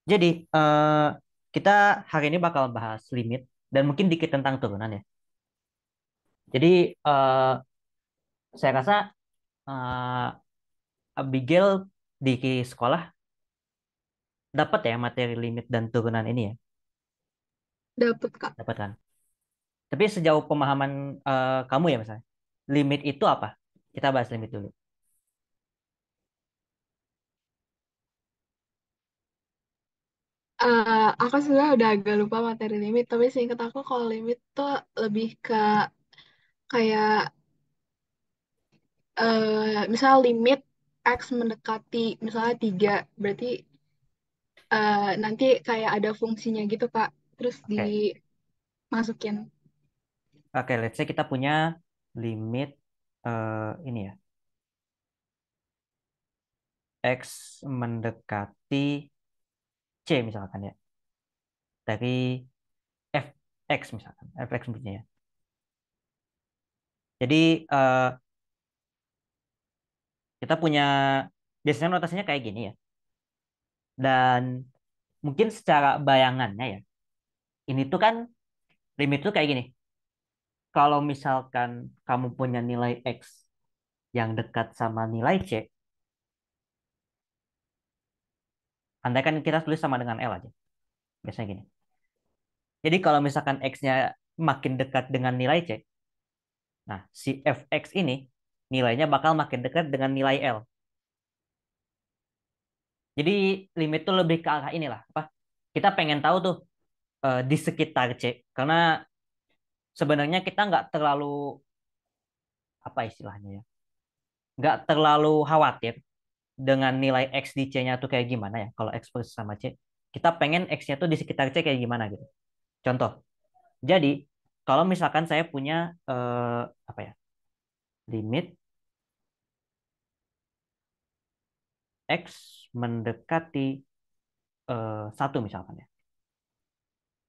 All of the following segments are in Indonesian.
Jadi kita hari ini bakal bahas limit dan mungkin dikit tentang turunan ya. Jadi saya rasa Abigail di sekolah dapat ya materi limit dan turunan ini ya, Dapet Kak. dapat kan. Tapi sejauh pemahaman kamu ya misalnya, limit itu apa? Kita bahas limit dulu. Aku sebenarnya udah agak lupa materi limit, tapi seingat aku kalau limit tuh lebih ke kayak misal limit X mendekati misalnya 3 berarti nanti kayak ada fungsinya gitu Kak, terus Oke, dimasukin. oke, let's say kita punya limit ini ya, X mendekati C misalkan ya, dari fx misalkan, fx maksudnya ya. Jadi kita punya biasanya notasinya kayak gini ya. Dan mungkin secara bayangannya ya, ini tuh kan limit tuh kayak gini. Kalau misalkan kamu punya nilai X yang dekat sama nilai C, andai kan kita tulis sama dengan L aja. Biasanya gini. Jadi kalau misalkan X-nya makin dekat dengan nilai C, nah si fx ini nilainya bakal makin dekat dengan nilai L. Jadi limit tuh lebih ke arah inilah. Apa? Kita pengen tahu tuh di sekitar C. Karena sebenarnya kita nggak terlalu apa istilahnya ya, nggak terlalu khawatir dengan nilai X di C-nya tuh kayak gimana ya. Kalau X persis sama C, kita pengen X-nya tuh di sekitar C kayak gimana gitu. Contoh, jadi kalau misalkan saya punya apa ya, limit X mendekati satu misalkan ya,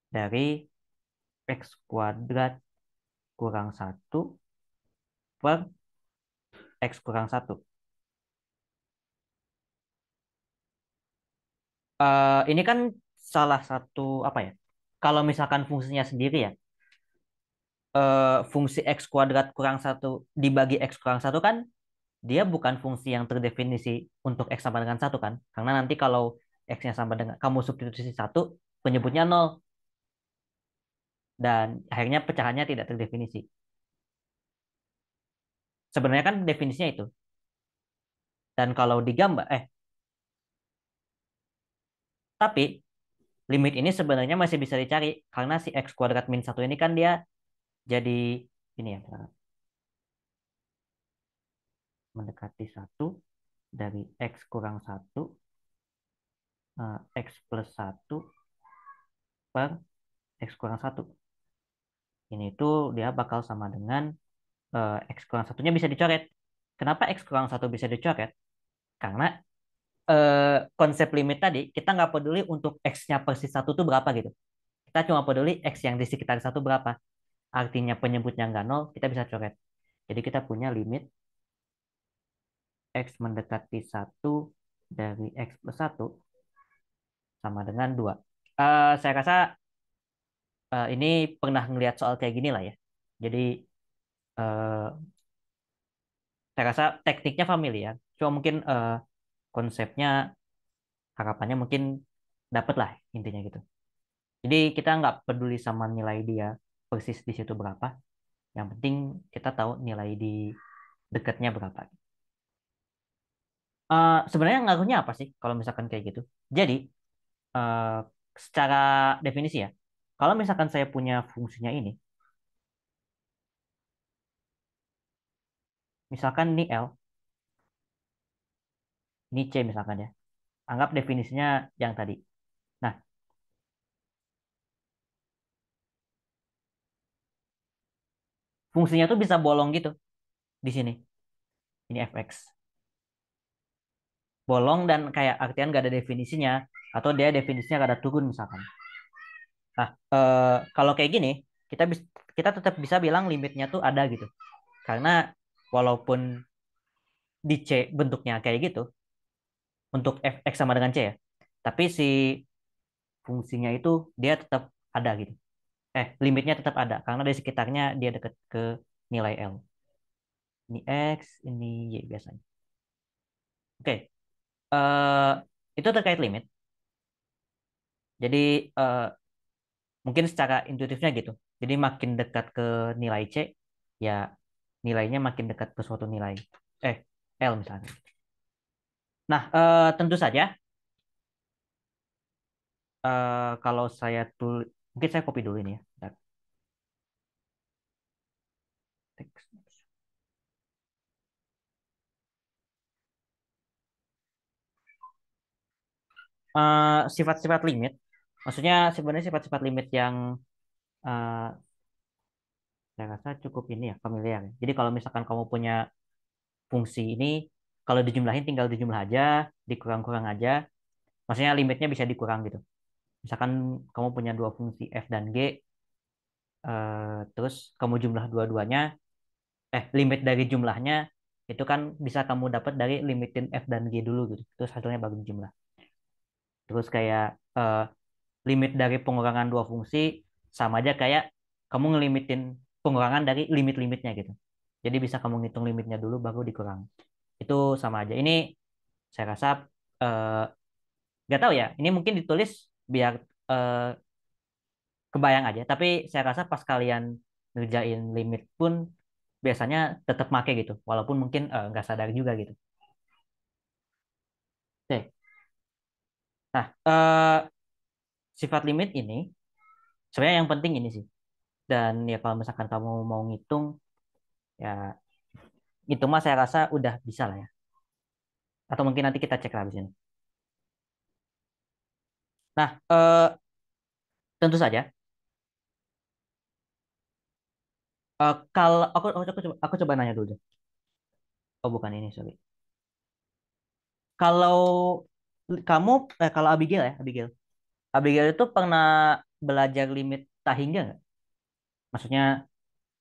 dari X kuadrat kurang satu per X kurang satu. Ini kan salah satu apa ya, kalau misalkan fungsinya sendiri ya, fungsi X kuadrat kurang satu dibagi X kurang satu kan dia bukan fungsi yang terdefinisi untuk X sama dengan satu kan. Karena nanti kalau X-nya sama dengan kamu substitusi satu, penyebutnya nol dan akhirnya pecahannya tidak terdefinisi. Sebenarnya kan definisinya itu. Dan kalau digambar, tapi limit ini sebenarnya masih bisa dicari karena si X kuadrat min satu ini kan dia jadi ini ya, mendekati satu dari X kurang satu X plus satu per X kurang satu. Ini tuh dia bakal sama dengan X kurang satunya bisa dicoret. Kenapa X kurang satu bisa dicoret? Karena konsep limit tadi, kita nggak peduli untuk X-nya persis satu tuh berapa gitu. Kita cuma peduli X yang di sekitar satu berapa. Artinya penyebutnya nggak nol, kita bisa coret. Jadi kita punya limit X mendekati satu dari X plus satu sama dengan 2. Saya rasa ini pernah ngelihat soal kayak gini lah ya. Jadi eh, saya rasa tekniknya familiar. Cuma mungkin konsepnya harapannya mungkin dapet lah intinya gitu. Jadi kita nggak peduli sama nilai dia persis di situ berapa. Yang penting kita tahu nilai di dekatnya berapa. Sebenarnya ngaruhnya apa sih kalau misalkan kayak gitu? Jadi eh, secara definisi ya, kalau misalkan saya punya fungsinya ini, misalkan ini L, ini C misalkan ya, anggap definisinya yang tadi. Nah, fungsinya tuh bisa bolong gitu di sini. Ini fx. Bolong dan kayak artian gak ada definisinya, atau dia definisinya gak ada turun misalkan. Nah, kalau kayak gini, kita tetap bisa bilang limitnya tuh ada gitu. Karena walaupun di C bentuknya kayak gitu, untuk fx sama dengan C ya. Tapi si fungsinya itu dia tetap ada gitu. Limitnya tetap ada karena di sekitarnya dia dekat ke nilai L. Ini X, ini Y biasanya. Oke, eh, itu terkait limit. Jadi eh, mungkin secara intuitifnya gitu. Jadi makin dekat ke nilai C, ya nilainya makin dekat ke suatu nilai. Eh, L misalnya. Nah, tentu saja kalau saya tulis, mungkin saya copy dulu ini ya. Bentar. Teks. Sifat-sifat limit, maksudnya sebenarnya sifat-sifat limit yang eh, saya rasa cukup ini ya, familiar. Jadi kalau misalkan kamu punya fungsi ini, kalau dijumlahin tinggal dijumlah aja, dikurang-kurang aja, maksudnya limitnya bisa dikurang gitu. Misalkan kamu punya dua fungsi f dan g, terus kamu jumlah dua-duanya, limit dari jumlahnya itu kan bisa kamu dapat dari limitin f dan g dulu gitu. Terus hasilnya baru dijumlah. Terus kayak eh, limit dari pengurangan dua fungsi sama aja kayak kamu ngelimitin pengurangan dari limit-limitnya gitu. Jadi bisa kamu ngitung limitnya dulu baru dikurang. Itu sama aja. Ini saya rasa eh, nggak tahu ya. Ini mungkin ditulis biar eh, kebayang aja. Tapi saya rasa pas kalian ngerjain limit pun biasanya tetap make gitu. Walaupun mungkin nggak sadar juga gitu. Oke. Nah, sifat limit ini sebenarnya yang penting ini sih. Dan ya kalau misalkan kamu mau ngitung, ya itu mah saya rasa udah bisa lah ya. Atau mungkin nanti kita cek lah di sini. Nah, tentu saja. Kalau aku coba nanya dulu deh. Oh bukan ini, sorry. Kalau kamu, kalau Abigail ya, Abigail itu pernah belajar limit Tahingga nggak? Maksudnya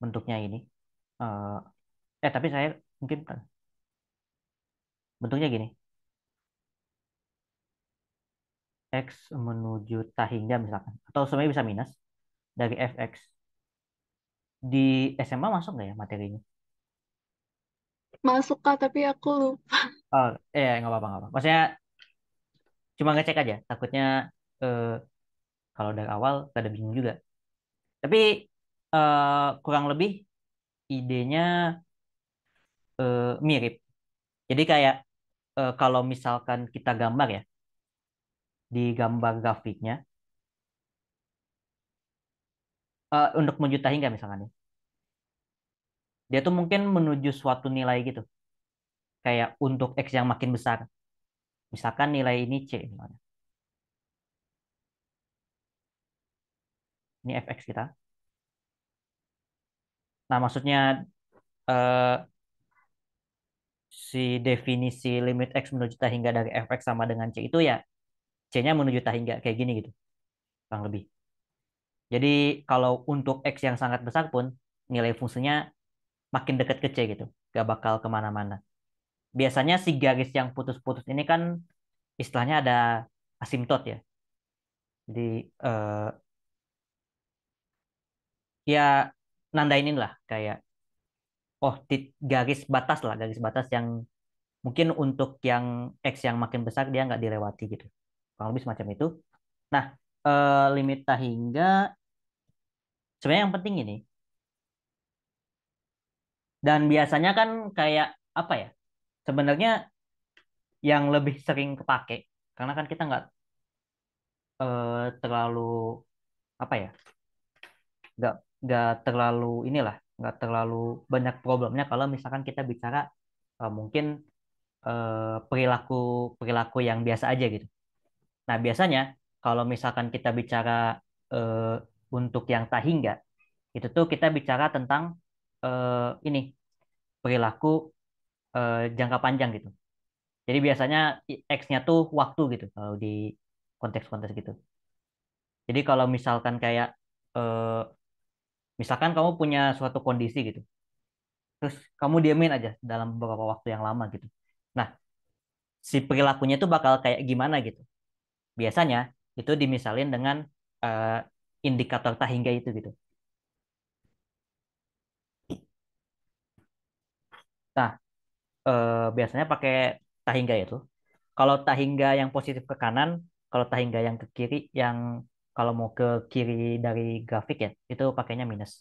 bentuknya ini. Eh, tapi saya mungkin bentuknya gini. X menuju Tahingga misalkan. Atau sebenarnya bisa minus dari fx. Di SMA masuk nggak ya materinya? Masuk Kak, tapi aku lupa. Oh, nggak apa-apa, nggak apa. Maksudnya cuma ngecek aja. Takutnya eh, kalau dari awal ada bingung juga. Tapi kurang lebih idenya mirip. Jadi kayak kalau misalkan kita gambar ya, di gambar grafiknya, untuk menuju hingga misalkan ya, dia tuh mungkin menuju suatu nilai gitu. Kayak untuk X yang makin besar. Misalkan nilai ini C misalnya. Ini fx kita. Nah, maksudnya eh, si definisi limit X menuju hingga dari fx sama dengan C itu ya C-nya menuju hingga kayak gini gitu. Kurang lebih. Jadi kalau untuk X yang sangat besar pun nilai fungsinya makin dekat ke C gitu. Gak bakal kemana-mana. Biasanya si garis yang putus-putus ini kan istilahnya ada asimtot ya. Jadi ya nandain inilah kayak garis batas lah, garis batas yang mungkin untuk yang X yang makin besar dia nggak dilewati gitu. Kurang lebih semacam itu. Nah, limit hingga sebenarnya yang penting ini dan biasanya kan kayak apa ya? Sebenarnya yang lebih sering kepake karena kan kita terlalu apa ya? nggak nggak terlalu inilah nggak terlalu banyak problemnya kalau misalkan kita bicara mungkin perilaku perilaku yang biasa aja gitu. Nah biasanya kalau misalkan kita bicara eh, untuk yang tahingga itu tuh kita bicara tentang ini perilaku jangka panjang gitu. Jadi biasanya X-nya tuh waktu gitu kalau di konteks-konteks gitu. Jadi kalau misalkan kayak eh, misalkan kamu punya suatu kondisi gitu terus kamu diamin aja dalam beberapa waktu yang lama gitu. Nah, si perilakunya itu bakal kayak gimana gitu. Biasanya itu dimisalin dengan eh, indikator Tahingga itu gitu. Nah, biasanya pakai Tahingga itu. Kalau Tahingga yang positif ke kanan, kalau Tahingga yang ke kiri, yang kalau mau ke kiri dari grafik ya, itu pakainya minus.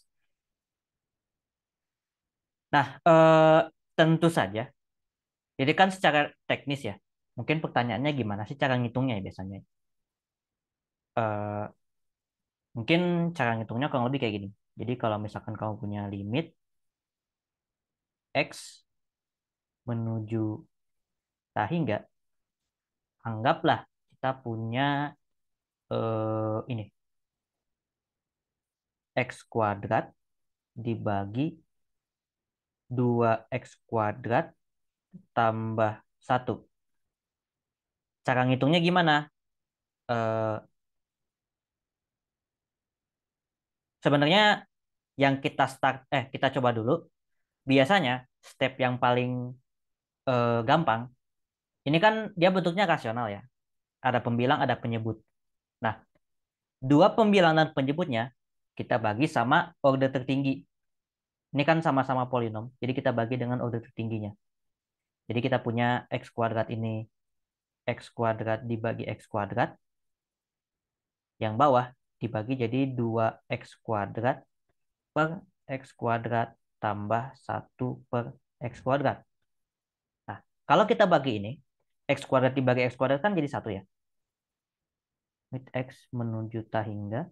Nah, tentu saja. Jadi kan secara teknis ya, mungkin pertanyaannya gimana sih cara ngitungnya ya biasanya. Eh, Mungkin cara ngitungnya kurang lebih kayak gini. Jadi kalau misalkan kamu punya limit X menuju Tahingga, anggaplah kita punya ini X kuadrat dibagi 2X kuadrat tambah 1. Cara ngitungnya gimana? Eh, Sebenarnya yang kita coba dulu. Biasanya step yang paling gampang, ini kan dia bentuknya rasional ya. Ada pembilang, ada penyebut. Nah, dua pembilang dan penyebutnya kita bagi sama order tertinggi. Ini kan sama-sama polinom, jadi kita bagi dengan order tertingginya. Jadi kita punya X kuadrat ini, X kuadrat dibagi X kuadrat, yang bawah dibagi jadi 2X kuadrat per X kuadrat tambah 1 per X kuadrat. Nah, kalau kita bagi ini, X kuadrat dibagi X kuadrat kan jadi 1 ya. Limit X menuju Tahingga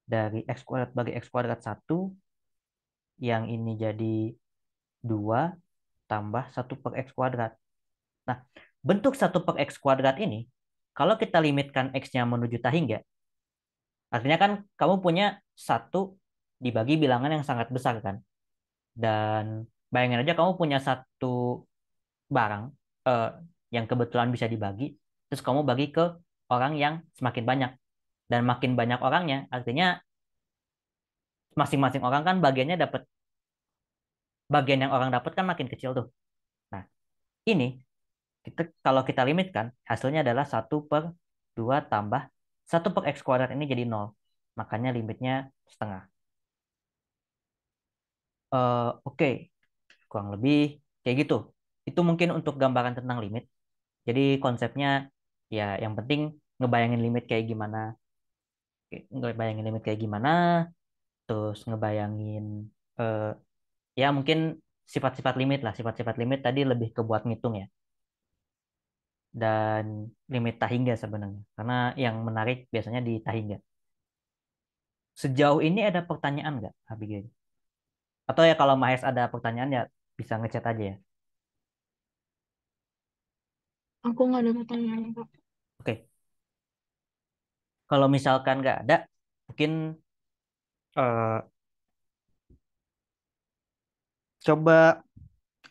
dari X kuadrat bagi X kuadrat 1, yang ini jadi 2 tambah 1 per X kuadrat. Nah, bentuk 1 per X kuadrat ini, kalau kita limitkan X-nya menuju Tahingga, artinya kan kamu punya 1 dibagi bilangan yang sangat besar kan. Dan bayangin aja kamu punya satu barang eh, yang kebetulan bisa dibagi, terus kamu bagi ke orang yang semakin banyak. Dan makin banyak orangnya, artinya masing-masing orang kan bagian yang orang dapat kan makin kecil tuh. Nah, ini kalau kita limitkan, hasilnya adalah 1 per 2 tambah 1 per X kuadrat ini jadi 0. Makanya limitnya setengah. Oke, kurang lebih kayak gitu. Itu mungkin untuk gambaran tentang limit. Jadi konsepnya ya yang penting ngebayangin limit kayak gimana, ngebayangin limit kayak gimana, terus ngebayangin eh, ya mungkin sifat-sifat limit lah. Sifat-sifat limit tadi lebih ke buat ngitung ya. Dan limit Tahingga sebenarnya. Karena yang menarik biasanya di Tahingga. Sejauh ini ada pertanyaan nggak, Abigail? Atau ya kalau Mahes ada pertanyaan ya bisa ngechat aja ya. Aku nggak ada pertanyaan, Kak. Oke, kalau misalkan nggak ada, mungkin eh, coba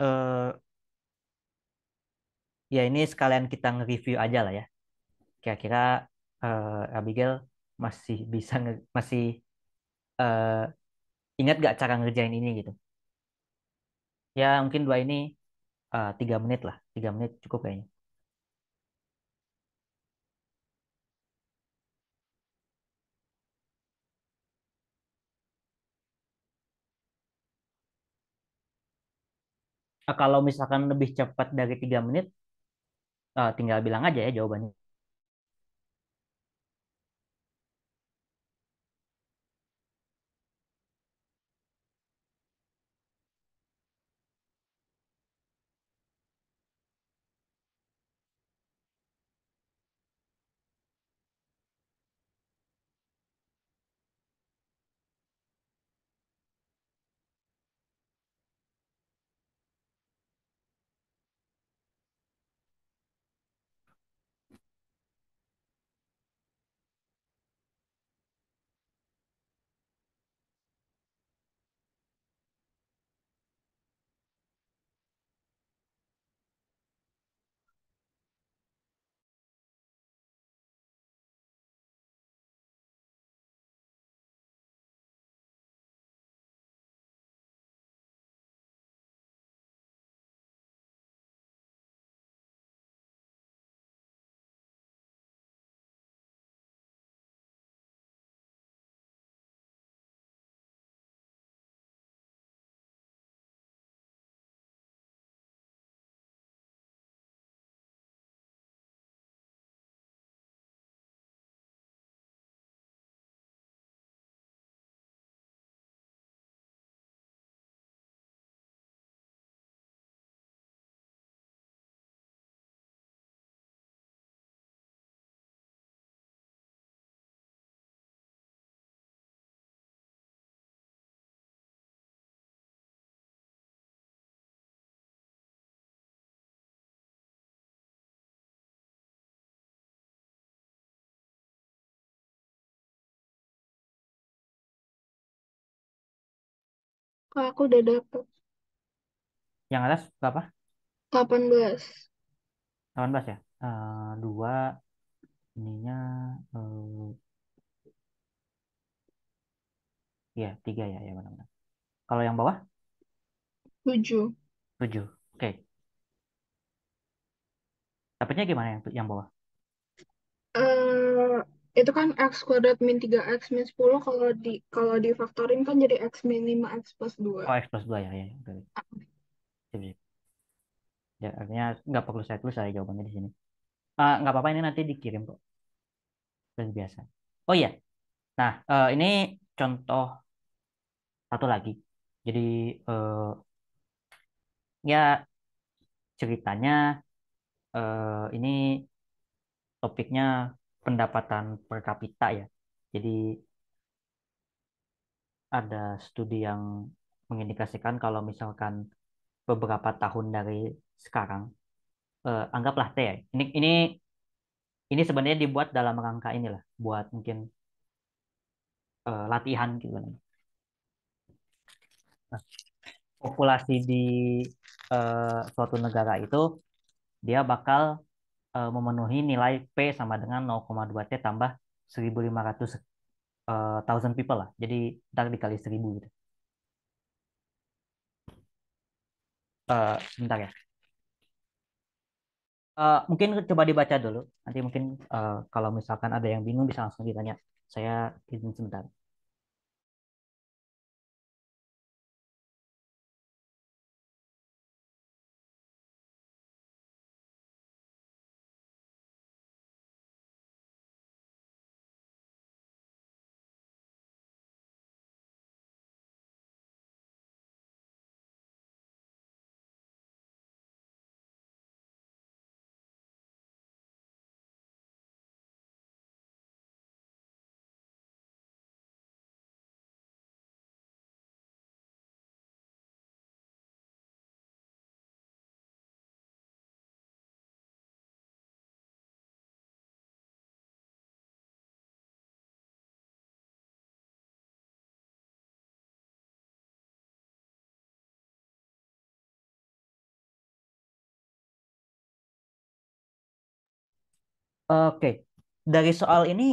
eh, ya ini sekalian kita nge-review aja lah ya. Kira-kira Abigail masih eh, ingat nggak cara ngerjain ini gitu? Ya mungkin dua ini 3 menit lah, 3 menit cukup kayaknya. Kalau misalkan lebih cepat dari 3 menit, tinggal bilang aja ya jawabannya. Kak, aku udah dapet Yang atas berapa? 18. 18 ya? Dua ininya ya tiga ya, ya benar-benar. Kalau yang bawah 7. 7. Oke. Dapatnya gimana yang bawah? eh itu kan x kuadrat min 3x min 10 kalau difaktorin kan jadi x min 5x plus 2. Oh, X plus 2 ya, ya. Ya. Oke. Sip, sip. Ya, artinya nggak perlu saya tulis saya jawabannya di sini. Nggak apa-apa, ini nanti dikirim kok. Seperti biasa. Oh iya. Nah, ini contoh satu lagi. Jadi, ya ceritanya ini topiknya pendapatan per kapita ya. Jadi ada studi yang mengindikasikan kalau misalkan beberapa tahun dari sekarang, anggaplah T ya. Ini sebenarnya dibuat dalam rangka inilah, buat mungkin latihan gitu kan. Nah, populasi di suatu negara itu dia bakal memenuhi nilai P sama dengan 0,2 T tambah 1.500 thousand people lah. Jadi ntar dikali 1.000 gitu. Sebentar ya. Mungkin coba dibaca dulu. Nanti mungkin kalau misalkan ada yang bingung bisa langsung ditanya. Saya izin sebentar. Oke, dari soal ini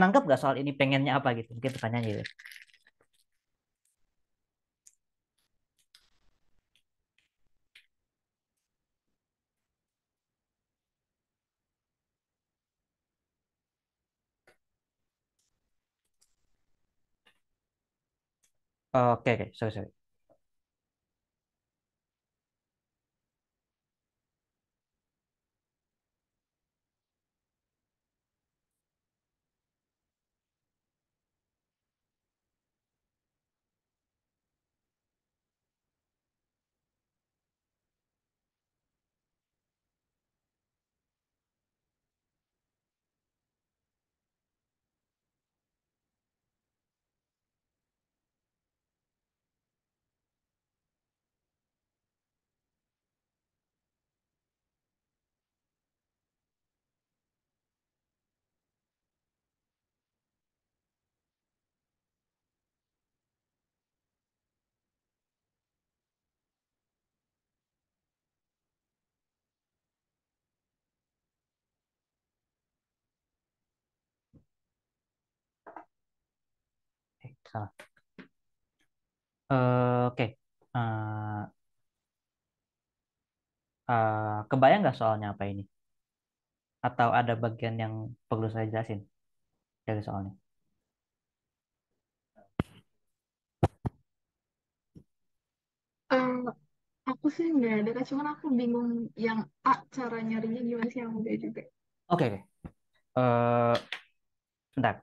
nanggap nggak soal ini pengennya apa gitu? Mungkin pertanyaan gitu. Oke, oke, sorry, sorry. Salah. Oke. Eh, Kebayang nggak soalnya apa ini? Atau ada bagian yang perlu saya jelasin dari soalnya? Eh, aku sih nggak ada, Kak. Cuman aku bingung yang A cara nyarinya gimana sih yang udah juga. Oke, oke. Eh, Bentar.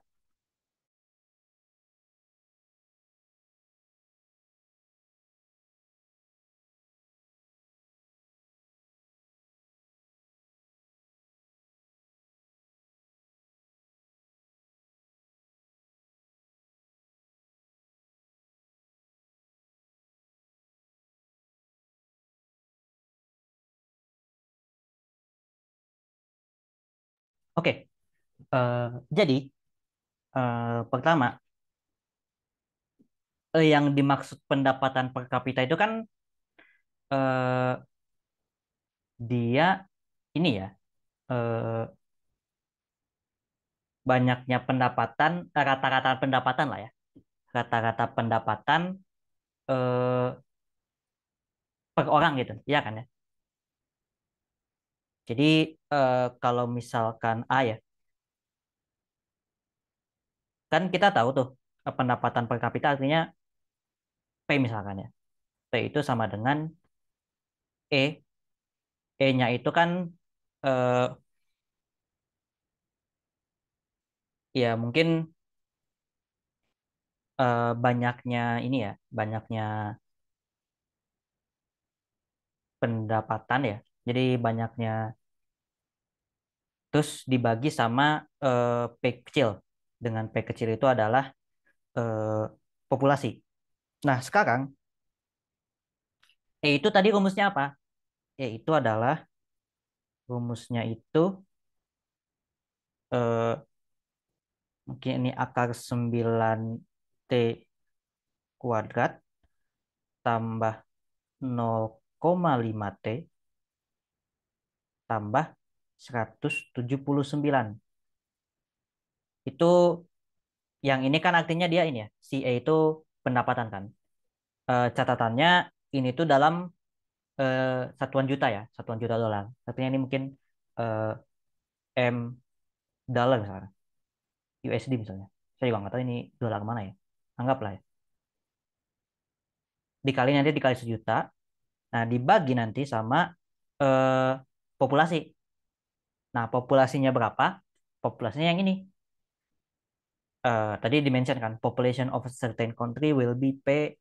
Oke. Eh, jadi pertama yang dimaksud pendapatan per kapita itu kan eh, dia ini ya, eh, banyaknya pendapatan, rata-rata pendapatan lah ya, rata-rata pendapatan eh, per orang gitu, ya kan ya. Jadi kalau misalkan A ya, kan kita tahu tuh pendapatan per kapita artinya P misalkan ya. P itu sama dengan E. E-nya itu kan eh, ya mungkin banyaknya ini ya, banyaknya pendapatan ya. Jadi banyaknya terus dibagi sama P kecil. Dengan P kecil itu adalah eh, populasi. Nah, sekarang E itu tadi rumusnya apa? E itu adalah rumusnya itu eh, mungkin ini akar 9T kuadrat tambah 0,5T tambah 179. Itu yang ini kan artinya dia ini ya, si E itu pendapatan kan. Catatannya ini tuh dalam eh, satuan juta ya, satuan juta dolar. Artinya ini mungkin eh, M dollar misalnya, USD misalnya. Saya juga nggak tahu ini dolar mana ya. Anggaplah ya. Dikali nanti dikali sejuta. Nah, dibagi nanti sama eh, populasi. Nah, populasinya berapa? Populasinya yang ini. Tadi dimention kan, population of a certain country will be P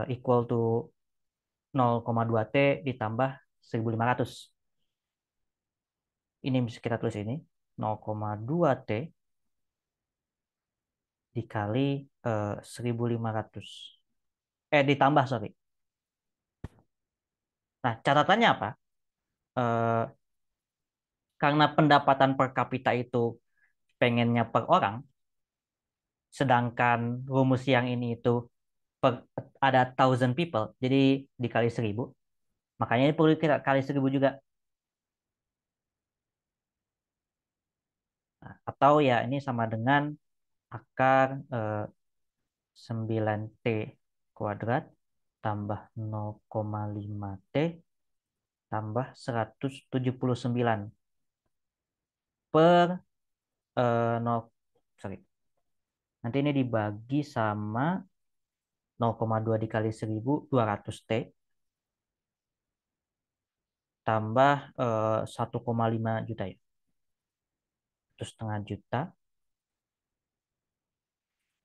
equal to 0,2T ditambah 1.500. Ini bisa kita tulis ini 0,2T dikali 1.500. Ditambah, sorry. Nah, catatannya apa? Eh, karena pendapatan per kapita itu pengennya per orang, sedangkan rumus yang ini itu per, ada 1.000 people, jadi dikali 1.000. Makanya ini perlu kita kali 1.000 juga. Nah, atau ya ini sama dengan akar 9T kuadrat tambah 0,5T tambah 179 per 0, sorry. Nanti ini dibagi sama 0,2 dikali 1.200T tambah 1,5 juta ya. 1,5 juta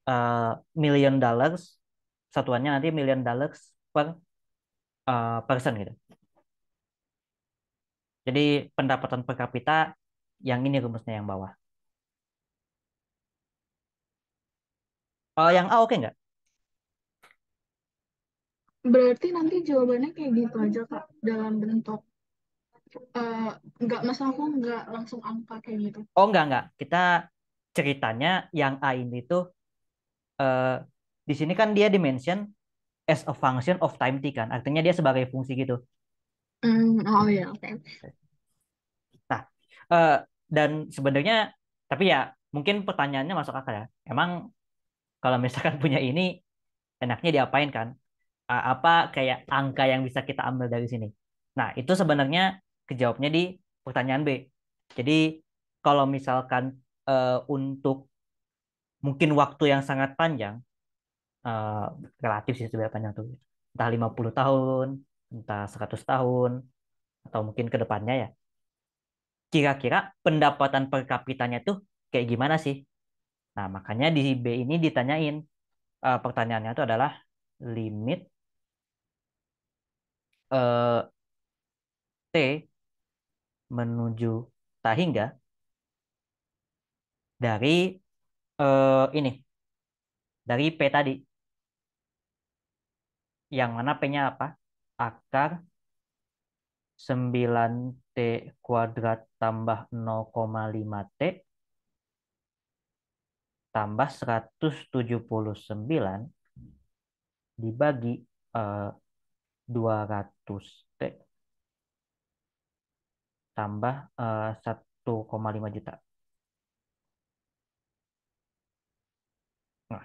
eh, million dollars, satuannya nanti million dollars per person gitu. Jadi pendapatan per kapita yang ini rumusnya yang bawah. Yang A oke nggak? Berarti nanti jawabannya kayak gitu aja, Kak, dalam bentuk eh, nggak masalah aku nggak langsung angka kayak gitu. Oh enggak. Kita ceritanya yang A ini tuh eh, di sini kan dia dimension as a function of time t kan. Artinya dia sebagai fungsi gitu. Oh ya, oke. Nah, eh, dan sebenarnya tapi ya mungkin pertanyaannya masuk akal ya. Emang kalau misalkan punya ini enaknya diapain kan? Apa kayak angka yang bisa kita ambil dari sini? Nah, itu sebenarnya kejawabnya di pertanyaan B. Jadi kalau misalkan untuk mungkin waktu yang sangat panjang, eh, relatif sih sebenarnya panjang tuh. Entah 50 tahun, entah 100 tahun, atau mungkin ke depannya ya. Kira-kira pendapatan per kapitanya tuh kayak gimana sih? Nah, makanya di B ini ditanyain, pertanyaannya itu adalah limit eh, T menuju tak hingga dari ini, dari P tadi. Yang mana P-nya apa? Akar 9T kuadrat tambah 0,5T tambah 179 dibagi eh, 200T tambah 1,5 juta. Nah,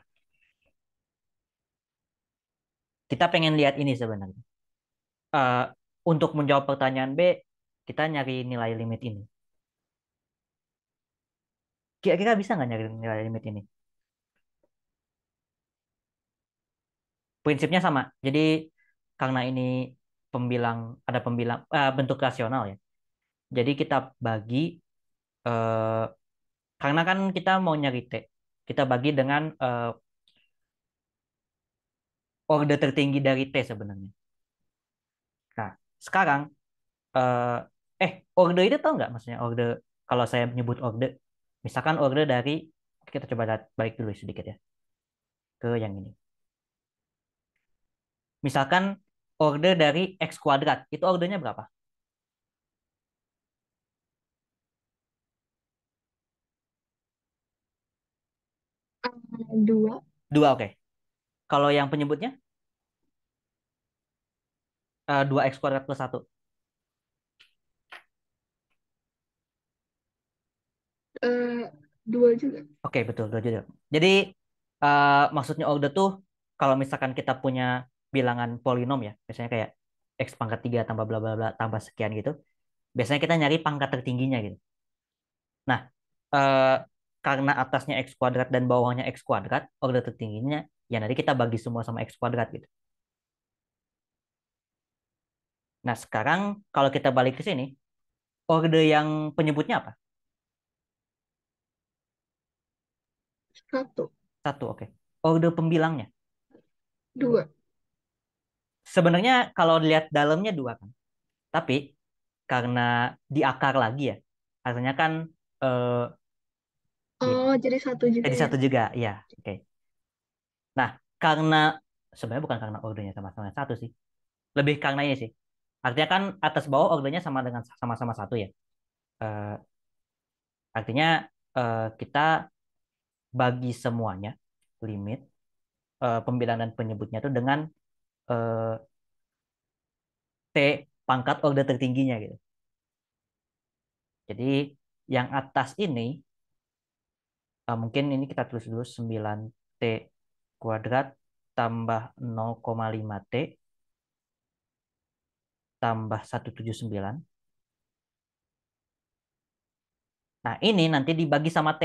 kita pengen lihat ini sebenarnya. Eh, untuk menjawab pertanyaan B, kita nyari nilai limit ini. Kira-kira bisa nggak nyari nilai limit ini? Prinsipnya sama. Jadi karena ini ada pembilang bentuk rasional ya. Jadi kita bagi eh, karena kan kita mau nyari T. Kita bagi dengan orde tertinggi dari T sebenarnya. Nah, sekarang eh orde itu tahu nggak maksudnya orde kalau saya menyebut orde misalkan orde dari kita coba balik dulu sedikit ya ke yang ini. Misalkan orde dari x kuadrat itu ordenya berapa? Dua. Dua, oke. Kalau yang penyebutnya 2x kuadrat plus satu. Eh, dua juga. Oke, betul, dua juga. Jadi maksudnya orde tuh kalau misalkan kita punya bilangan polinom ya, misalnya kayak x pangkat 3 tambah bla bla bla tambah sekian gitu, biasanya kita nyari pangkat tertingginya gitu. Nah, eh, karena atasnya x kuadrat dan bawahnya x kuadrat, orde tertingginya ya nanti kita bagi semua sama x kuadrat gitu. Nah, sekarang kalau kita balik ke sini, orde yang penyebutnya apa? Satu. Satu, oke. Orde pembilangnya. Dua. Sebenarnya kalau dilihat dalamnya dua kan. Tapi karena diakar lagi ya, artinya kan eh, Oh, ini jadi satu juga jadi ya. satu juga, ya. Oke. Nah, karena sebenarnya bukan karena ordenya sama-sama satu sih, lebih karena ini sih. Artinya kan atas bawah ordenya sama dengan sama-sama satu ya. Eh, artinya kita bagi semuanya limit pembilangan dan penyebutnya itu dengan eh, T pangkat orde tertingginya gitu. Jadi yang atas ini mungkin ini kita tulis dulu 9T kuadrat tambah 0,5T tambah 179. Nah, ini nanti dibagi sama T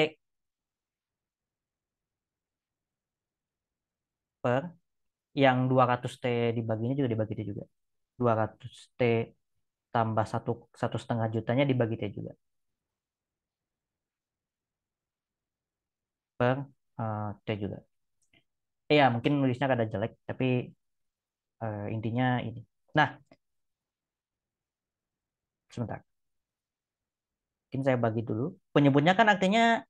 per yang 200T dibaginya juga dibagi T juga. 200T tambah satu setengah jutanya dibagi T juga per T juga. Iya, mungkin nulisnya ada jelek, tapi intinya ini. Nah, sebentar. Mungkin saya bagi dulu. Penyebutnya kan artinya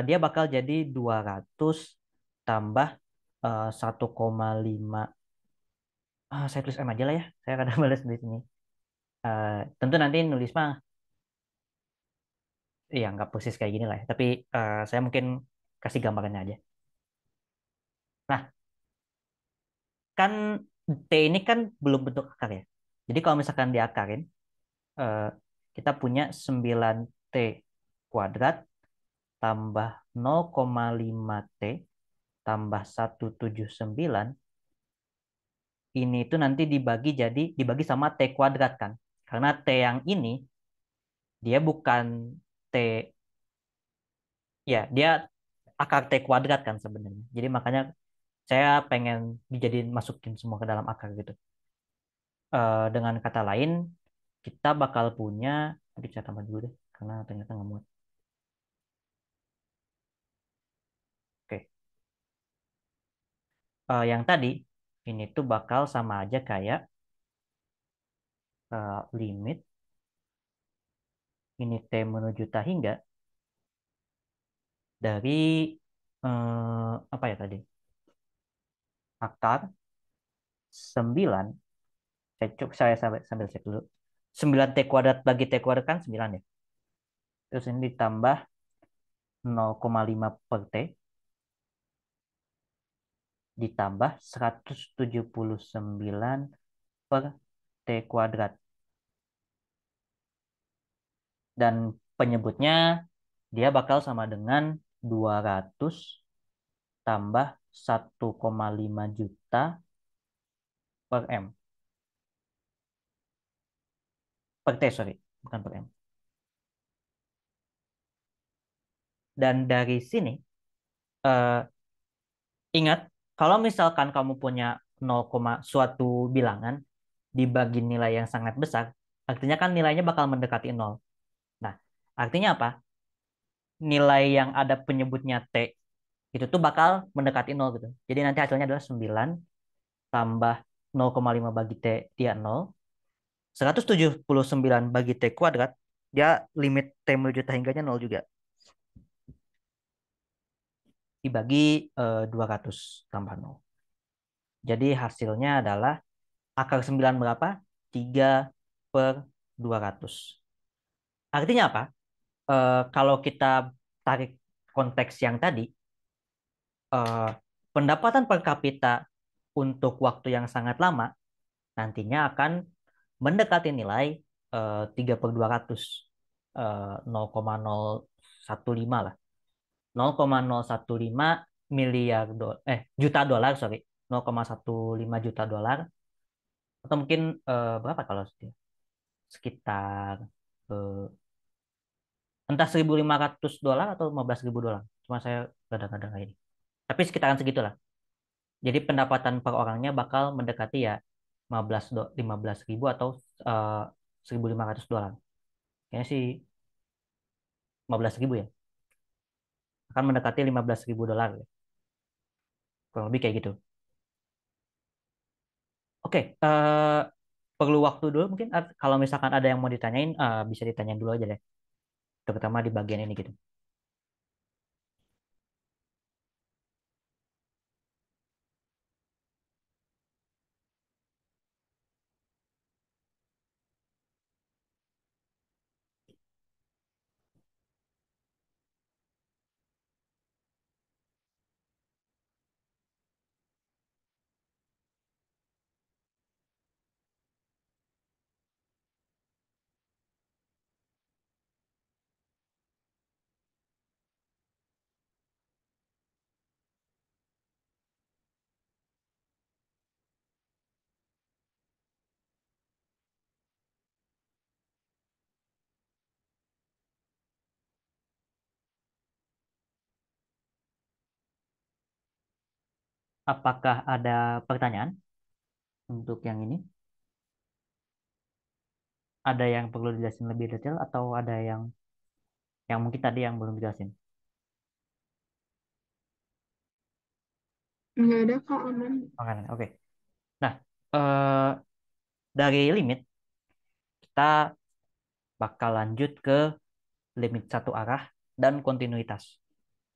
dia bakal jadi 200 tambah 1,5. Saya tulis M aja lah ya. Saya kadang males di sini. Tentu nanti nulis mah ya nggak persis kayak gini lah ya. Tapi saya mungkin kasih gambarannya aja. Nah, kan T ini kan belum bentuk akar ya. Jadi kalau misalkan diakarin, eh, kita punya 9T kuadrat tambah 0,5T tambah 179 ini itu nanti dibagi sama T kuadrat kan. Karena T yang ini dia bukan T, ya dia akar T kuadrat kan sebenarnya. Jadi makanya saya pengen dijadiin masukin semua ke dalam akar gitu. Dengan kata lain, kita bakal punya, nanti saya tambah dulu deh, karena ternyata nggak muat. Oke. Yang tadi, ini tuh bakal sama aja kayak limit, ini T menuju ta hingga, dari, apa ya tadi, akar 9, saya sambil cek dulu. 9T kuadrat bagi T kuadrat kan 9 ya. Terus ini ditambah 0,5 per T ditambah 179 per T kuadrat. Dan penyebutnya dia bakal sama dengan 200 tambah 1,5 juta per M. Per T, sorry. Bukan per M. Dan dari sini, eh, ingat, kalau misalkan kamu punya 0, suatu bilangan dibagi nilai yang sangat besar, artinya kan nilainya bakal mendekati 0. Nah, artinya apa? Nilai yang ada penyebutnya T itu tuh bakal mendekati 0 gitu. Jadi nanti hasilnya adalah 9 tambah 0,5 bagi T, dia 0. 179 bagi T kuadrat, dia limit T menuju hingganya 0 juga. Dibagi 200 tambah 0. Jadi hasilnya adalah akar 9 berapa? 3 per 200. Artinya apa? Kalau kita tarik konteks yang tadi, eh, pendapatan per kapita untuk waktu yang sangat lama nantinya akan mendekati nilai 3 per 200. 0,015 lah. 0,015 juta dolar, sorry. 0,15 juta dolar. Atau mungkin berapa kalau sekitar eh, entah 1.500 dolar atau 15.000 dolar. Cuma saya kadang-kadang kayak ini. Tapi sekitaran segitulah. Jadi pendapatan per orangnya bakal mendekati ya 15.000 atau 1.500 dolar. Kayaknya sih 15.000 ya. Akan mendekati 15.000 dolar ya. Kurang lebih kayak gitu. Oke, perlu waktu dulu mungkin kalau misalkan ada yang mau ditanyain bisa ditanyain dulu aja deh. Terutama di bagian ini gitu. Apakah ada pertanyaan untuk yang ini? Ada yang perlu dijelasin lebih detail atau ada yang mungkin tadi yang belum dijelasin? Nggak ada Kak, aman. Makanya, oke. Nah, eh, dari limit kita bakal lanjut ke limit satu arah dan kontinuitas.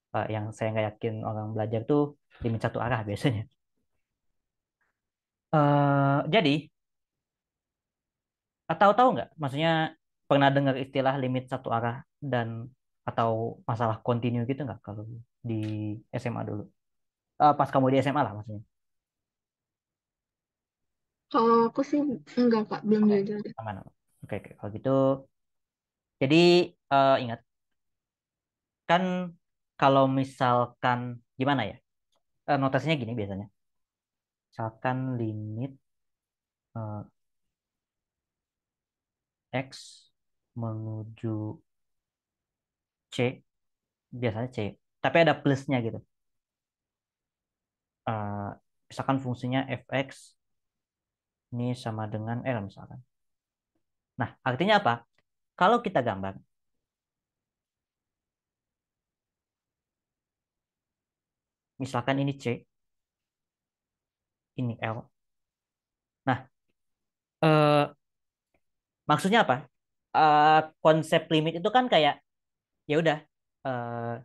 Yang saya nggak yakin orang belajar tuh limit satu arah biasanya. Jadi, atau tahu nggak? Maksudnya pernah dengar istilah limit satu arah dan atau masalah kontinu gitu nggak kalau di SMA dulu? Pas kamu di SMA lah maksudnya. Kalau aku sih enggak Kak, belum Oke, diajarin. aman, aman. Oke, oke. Kalau gitu, jadi ingat kan kalau misalkan gimana ya? Notasinya gini biasanya. Misalkan limit eh, X menuju C, biasanya C, tapi ada plusnya gitu. Eh, Misalkan fungsinya fx ini sama dengan L misalkan. Nah, artinya apa? Kalau kita gambar, misalkan ini C, ini L. Nah, eh, maksudnya apa? Konsep limit itu kan kayak ya udah eh,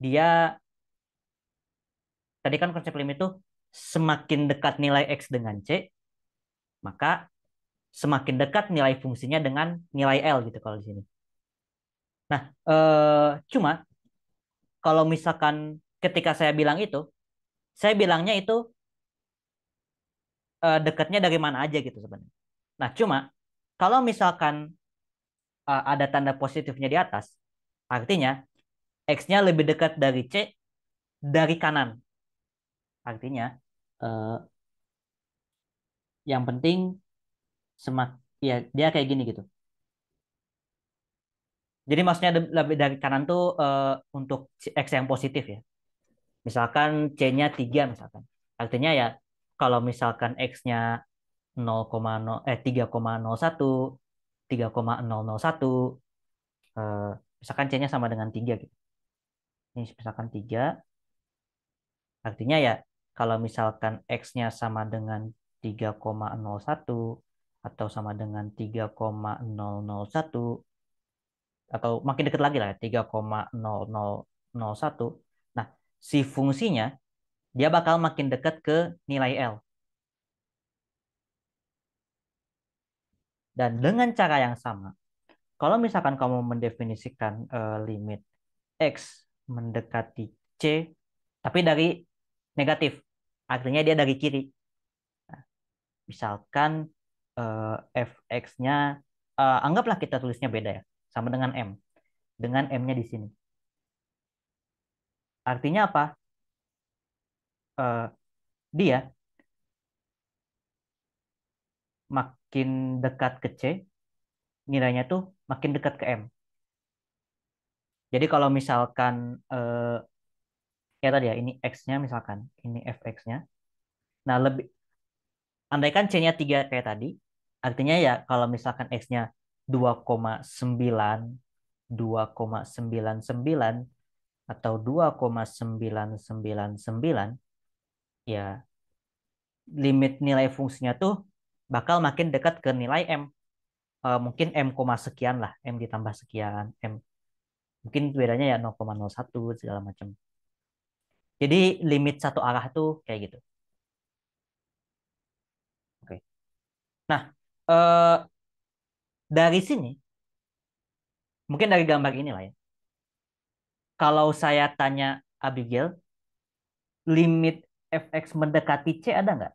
dia tadi kan konsep limit itu semakin dekat nilai X dengan C, maka semakin dekat nilai fungsinya dengan nilai L gitu kalau di sini. Nah, cuma kalau misalkan ketika saya bilang itu, Saya bilangnya itu dekatnya dari mana aja gitu sebenarnya. Nah, cuma kalau misalkan ada tanda positifnya di atas, artinya X-nya lebih dekat dari C dari kanan. Artinya eh, yang penting semak ya dia kayak gini gitu. Jadi maksudnya lebih dari kanan tuh untuk X yang positif ya. Misalkan C-nya 3 misalkan. Artinya ya kalau misalkan X-nya 3,01 3,001 eh, misalkan C-nya sama dengan 3 gitu. Ini misalkan 3 artinya ya kalau misalkan X-nya sama dengan 3,01 atau sama dengan 3,001 atau makin dekat lagi lah ya, 3,0001. Nah, si fungsinya dia bakal makin dekat ke nilai L. Dan dengan cara yang sama, kalau misalkan kamu mendefinisikan limit X mendekati C, tapi dari negatif, artinya dia dari kiri. Misalkan fx-nya, anggaplah kita tulisnya beda ya, sama dengan M. Dengan M-nya di sini. Artinya apa? Eh, dia makin dekat ke C, nilainya tuh makin dekat ke M. Jadi kalau misalkan ya tadi ya ini X-nya misalkan ini fx-nya. Nah, lebih andaikan C-nya 3 kayak tadi, artinya ya kalau misalkan X-nya 2,9 2,99 atau 2,999 ya limit nilai fungsinya tuh bakal makin dekat ke nilai M. Mungkin M, sekian lah, M ditambah sekian, M mungkin bedanya ya 0,01 segala macam. Jadi limit satu arah tuh kayak gitu. Oke. Nah, eh, dari sini, mungkin dari gambar ini lah ya. Kalau saya tanya Abigail, limit fx mendekati C ada nggak?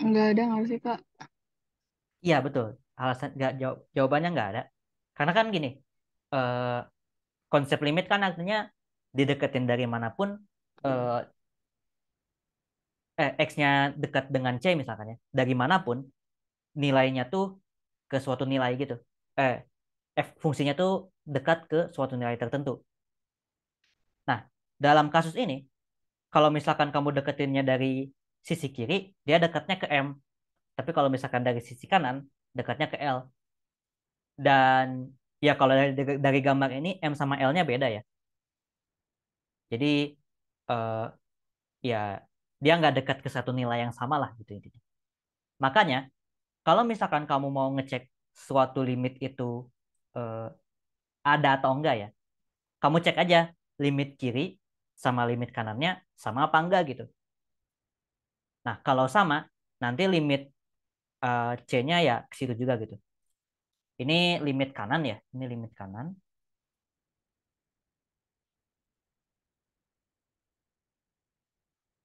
Nggak ada nggak sih, Kak? Iya betul. Alasan nggak jawabannya nggak ada. Karena kan gini, eh, konsep limit kan artinya dideketin dari manapun, eh, x-nya dekat dengan c misalkan ya, dari manapun nilainya tuh ke suatu nilai gitu. Eh, fungsinya tuh dekat ke suatu nilai tertentu. Nah, dalam kasus ini, kalau misalkan kamu deketinnya dari sisi kiri, dia dekatnya ke M. Tapi kalau misalkan dari sisi kanan, dekatnya ke L. Dan ya kalau dari gambar ini M sama L-nya beda ya. Jadi eh, ya dia nggak dekat ke satu nilai yang sama lah gitu intinya. Makanya kalau misalkan kamu mau ngecek suatu limit itu eh, ada atau enggak ya, kamu cek aja limit kiri sama limit kanannya sama apa enggak gitu. Nah, kalau sama, nanti limit C-nya ya ke situ juga gitu. Ini limit kanan ya, ini limit kanan,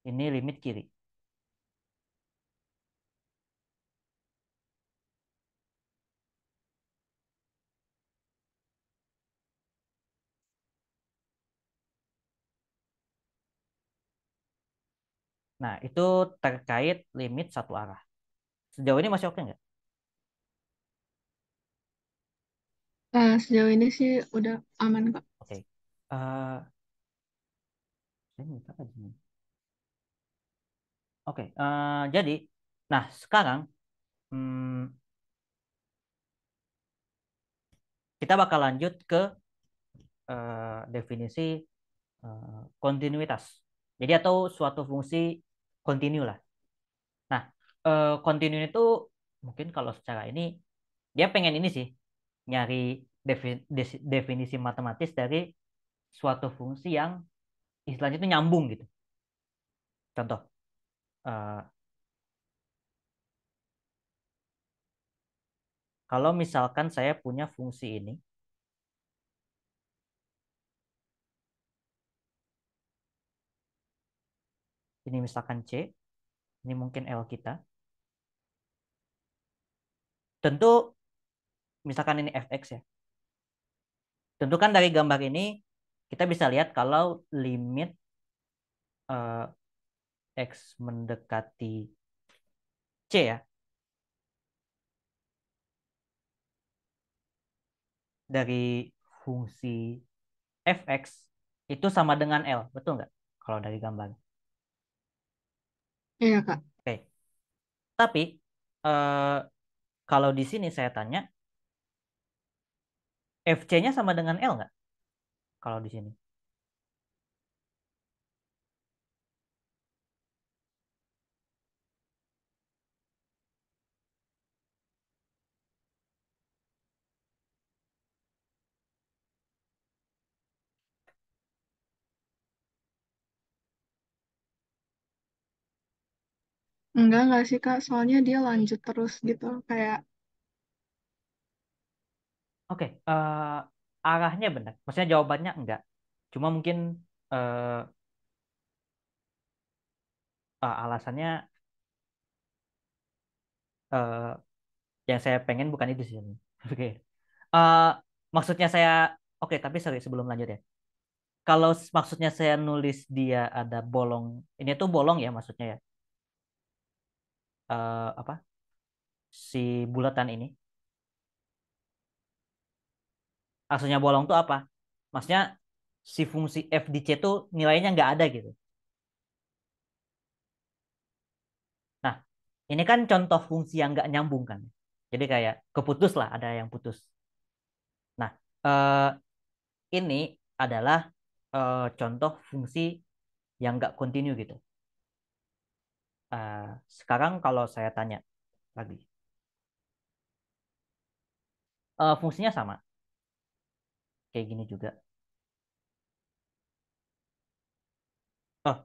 ini limit kiri. Nah, itu terkait limit satu arah. Sejauh ini masih oke nggak? Sejauh ini sih udah aman, Kak. Oke. Eh, saya minta aja nih. Oke, jadi, nah sekarang hmm, kita bakal lanjut ke definisi kontinuitas. Jadi atau suatu fungsi kontinu lah. Nah, kontinu itu Mungkin kalau secara ini dia pengen ini sih, nyari definisi matematis dari suatu fungsi yang istilahnya itu nyambung gitu. Contoh, eh, kalau misalkan saya punya fungsi ini misalkan C, ini mungkin L kita. Tentu misalkan ini fx ya. Tentu kan dari gambar ini kita bisa lihat kalau limit eh, x mendekati C ya dari fungsi fx itu sama dengan L, betul nggak? Kalau dari gambar. Iya, Kak. Oke, tapi eh, kalau di sini saya tanya fc-nya sama dengan L nggak? Kalau di sini. Enggak sih, Kak. Soalnya dia lanjut terus gitu. Kayak, Oke, arahnya benar. Maksudnya jawabannya enggak. Cuma mungkin eh, alasannya eh, yang saya pengen bukan itu sih. Oke. Eh, maksudnya saya oke, tapi sorry sebelum lanjut ya. Kalau maksudnya saya nulis dia ada bolong, ini tuh bolong ya maksudnya ya. Apa? Si bulatan ini. Maksudnya bolong tuh apa? Maksudnya si fungsi f di c tuh nilainya nggak ada gitu. Nah, ini kan contoh fungsi yang nggak nyambung kan. Jadi kayak keputus lah, ada yang putus. Nah, ini adalah contoh fungsi yang nggak kontinu gitu. Eh, sekarang kalau saya tanya lagi, fungsinya sama, kayak gini juga. Oh,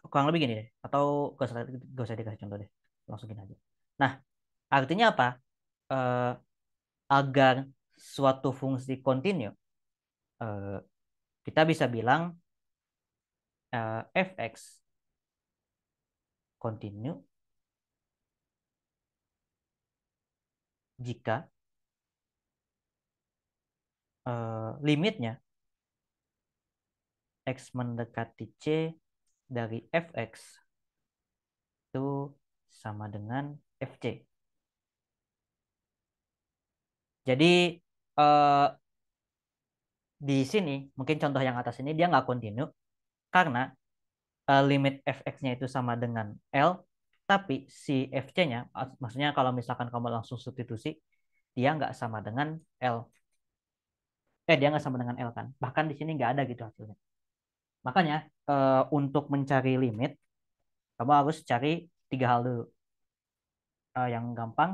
kurang lebih gini deh. Atau gak usah dikasih contoh deh. Langsung gini aja. Nah, artinya apa? Eh, agar suatu fungsi kontinu, eh, kita bisa bilang fx kontinu jika limitnya x mendekati c dari fx itu sama dengan fc. Jadi eh, di sini mungkin contoh yang atas ini dia nggak kontinu karena limit fx-nya itu sama dengan L, tapi si fc-nya, maksudnya kalau misalkan kamu langsung substitusi, dia nggak sama dengan L. Dia nggak sama dengan L kan. Bahkan di sini nggak ada gitu hasilnya. Makanya untuk mencari limit, kamu harus cari tiga hal dulu. Yang gampang,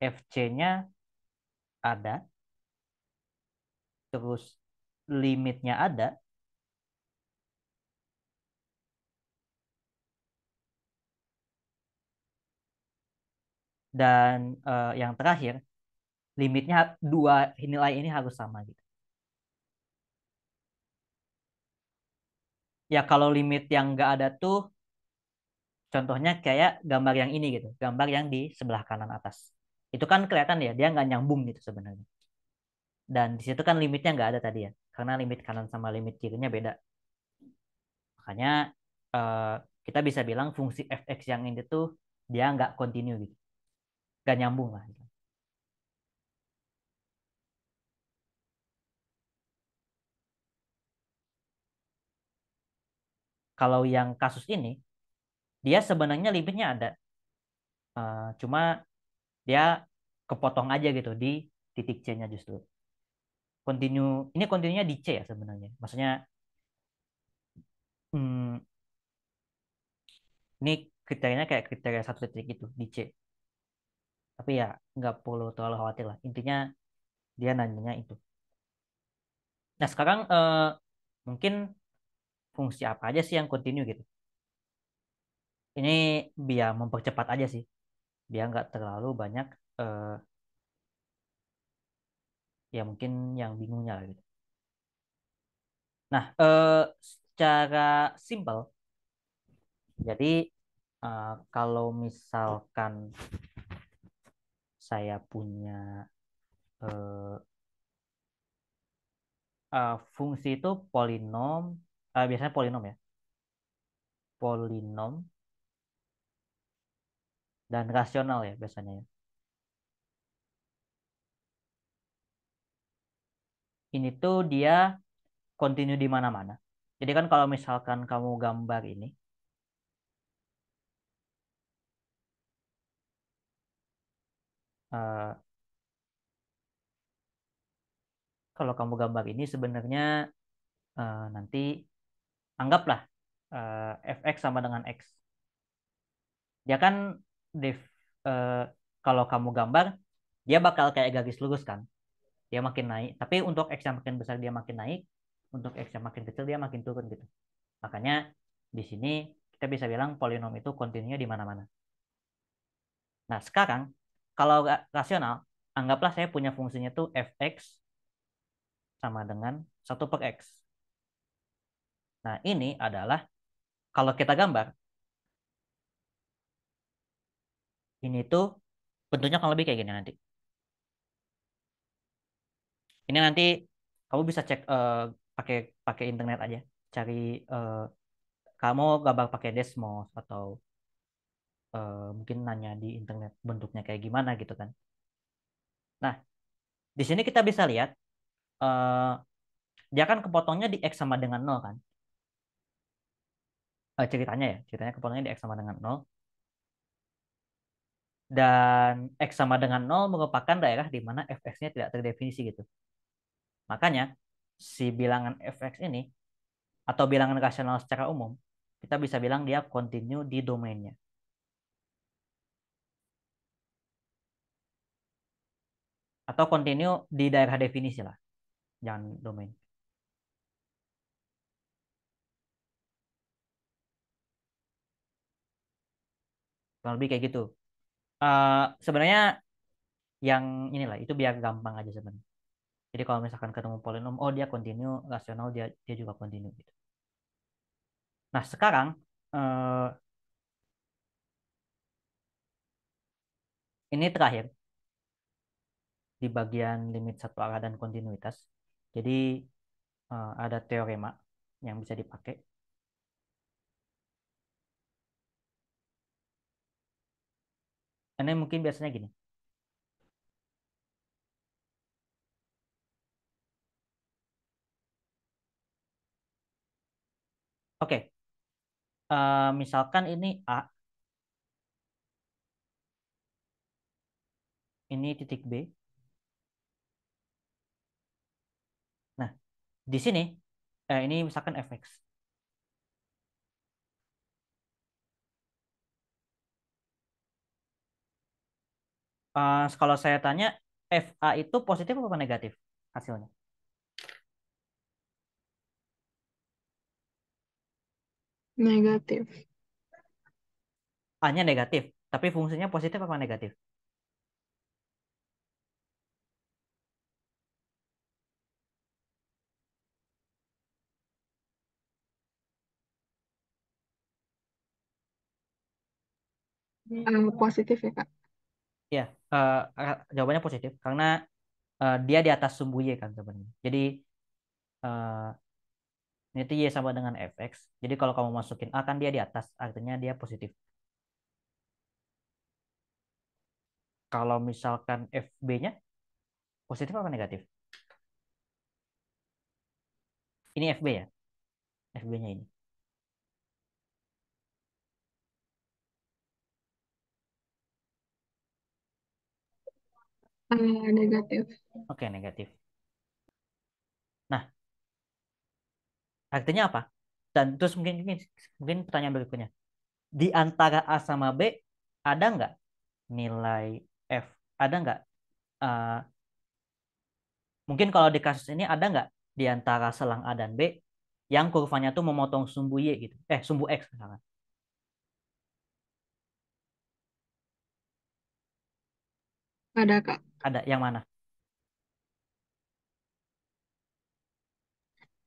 fc-nya ada, terus limitnya ada, dan yang terakhir, limitnya dua nilai ini harus sama gitu. Ya kalau limit yang nggak ada tuh contohnya kayak gambar yang ini gitu, gambar yang di sebelah kanan atas. Itu kan kelihatan ya, dia nggak nyambung gitu sebenarnya. Dan di situ kan limitnya nggak ada tadi ya, karena limit kanan sama limit kirinya beda. Makanya eh, kita bisa bilang fungsi fx yang ini tuh dia nggak kontinu gitu, nggak nyambung lah. Gitu. Kalau yang kasus ini, dia sebenarnya limitnya ada, cuma dia kepotong aja gitu di titik C-nya justru. Kontinu, ini kontinunya di C ya sebenarnya. Maksudnya hmm, ini kriterianya kayak kriteria satu titik itu di C. Tapi ya nggak perlu terlalu khawatir lah. Intinya dia nanyanya itu. Nah sekarang mungkin fungsi apa aja sih yang continue gitu. Ini biar mempercepat aja sih. Biar nggak terlalu banyak eh, ya mungkin yang bingungnya lah gitu. Nah secara simpel, jadi kalau misalkan saya punya eh, fungsi itu polinom, biasanya polinom ya, polinom dan rasional ya biasanya ya. Ini tuh dia continue di mana-mana. Jadi kan kalau misalkan kamu gambar ini, eh, kalau kamu gambar ini sebenarnya nanti anggaplah fx sama dengan x. Dia kan def, eh, kalau kamu gambar, dia bakal kayak garis lurus kan. Dia makin naik. Tapi untuk x yang makin besar dia makin naik, untuk x yang makin kecil dia makin turun gitu. Makanya di sini kita bisa bilang polinom itu kontinunya di mana-mana. Nah, sekarang kalau rasional, anggaplah saya punya fungsinya tuh fx sama dengan 1/x. Nah, ini adalah kalau kita gambar, ini tuh bentuknya akan lebih kayak gini nanti. Ini nanti kamu bisa cek pakai pakai internet aja, cari eh, kamu gambar pakai Desmos atau mungkin nanya di internet bentuknya kayak gimana gitu kan. Nah, di sini kita bisa lihat eh, dia kan kepotongnya di x sama dengan nol kan. Ceritanya ya, ceritanya kepotongnya di x sama dengan nol dan x sama dengan nol merupakan daerah di mana fx-nya tidak terdefinisi gitu. Makanya si bilangan fx ini atau bilangan rasional secara umum kita bisa bilang dia continue di domainnya atau continue di daerah definisi lah, jangan domain. Kurang lebih kayak gitu. Sebenarnya yang inilah itu biar gampang aja sebenarnya. Jadi kalau misalkan ketemu polinom, oh dia continue, rasional dia dia juga continue gitu. Nah sekarang eh, ini terakhir di bagian limit satu arah dan kontinuitas. Jadi ada teorema yang bisa dipakai. Ini mungkin biasanya gini. Oke, misalkan ini A, ini titik B. Nah, di sini ini misalkan fx. Kalau saya tanya, FA itu positif atau negatif hasilnya? Negatif. A-nya negatif, tapi fungsinya positif apa negatif? Positif ya, Kak? Ya, jawabannya positif karena dia di atas sumbu Y kan sebenarnya. Jadi eh, ini tuh Y sama dengan fx. Jadi kalau kamu masukin A kan dia di atas, artinya dia positif. Kalau misalkan FB-nya positif apa negatif? Ini FB ya, FB-nya ini. Negatif. Oke, negatif. Nah, artinya apa? Dan terus mungkin mungkin, mungkin pertanyaan berikutnya. Di antara A sama B ada nggak nilai F. Ada nggak? eh, Mungkin kalau di kasus ini ada nggak di antara selang A dan B yang kurvanya tuh memotong sumbu Y gitu? Sumbu X misalkan. Ada Kak. Ada yang mana?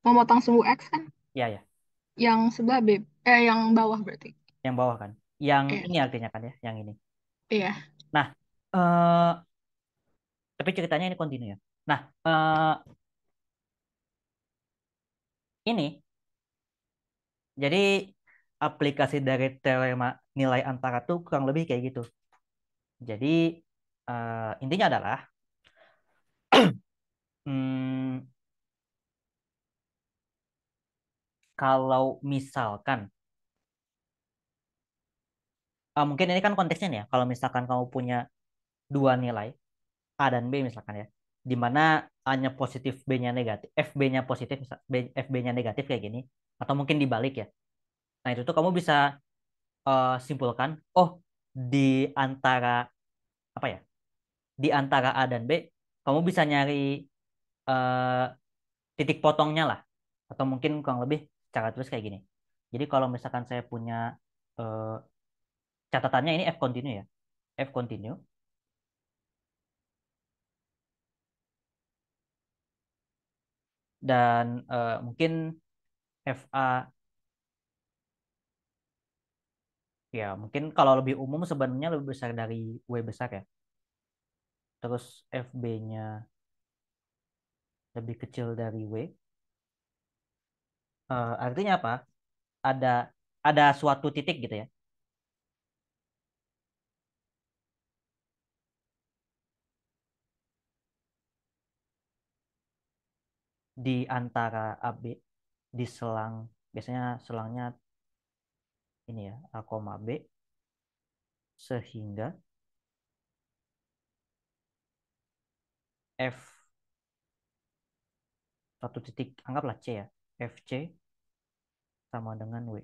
Memotong sumbu X kan Ya ya, yang sebelah B, yang bawah berarti. yang bawah kan. Yang Iya, ini artinya kan ya, yang ini. iya. Nah, tapi ceritanya ini kontinu ya. Nah, ini jadi aplikasi dari teorema nilai antara tuh kurang lebih kayak gitu. Jadi intinya adalah hmm, kalau misalkan mungkin ini kan konteksnya nih ya. Kalau misalkan kamu punya dua nilai A dan B misalkan ya, di mana A-nya positif, B-nya negatif, FB-nya positif, FB-nya negatif kayak gini, atau mungkin dibalik ya. Nah itu tuh kamu bisa simpulkan, oh di antara apa ya? Di antara A dan B, kamu bisa nyari eh, titik potongnya lah, atau mungkin kurang lebih cara tulis kayak gini. Jadi kalau misalkan saya punya eh, catatannya ini F continue ya, F continue, dan mungkin FA ya mungkin kalau lebih umum sebenarnya lebih besar dari W besar ya. Terus FB-nya lebih kecil dari W. Artinya apa? Ada ada suatu titik gitu ya di antara AB di selang, biasanya selangnya ini ya A, B, sehingga F satu titik, anggaplah C ya, FC sama dengan W.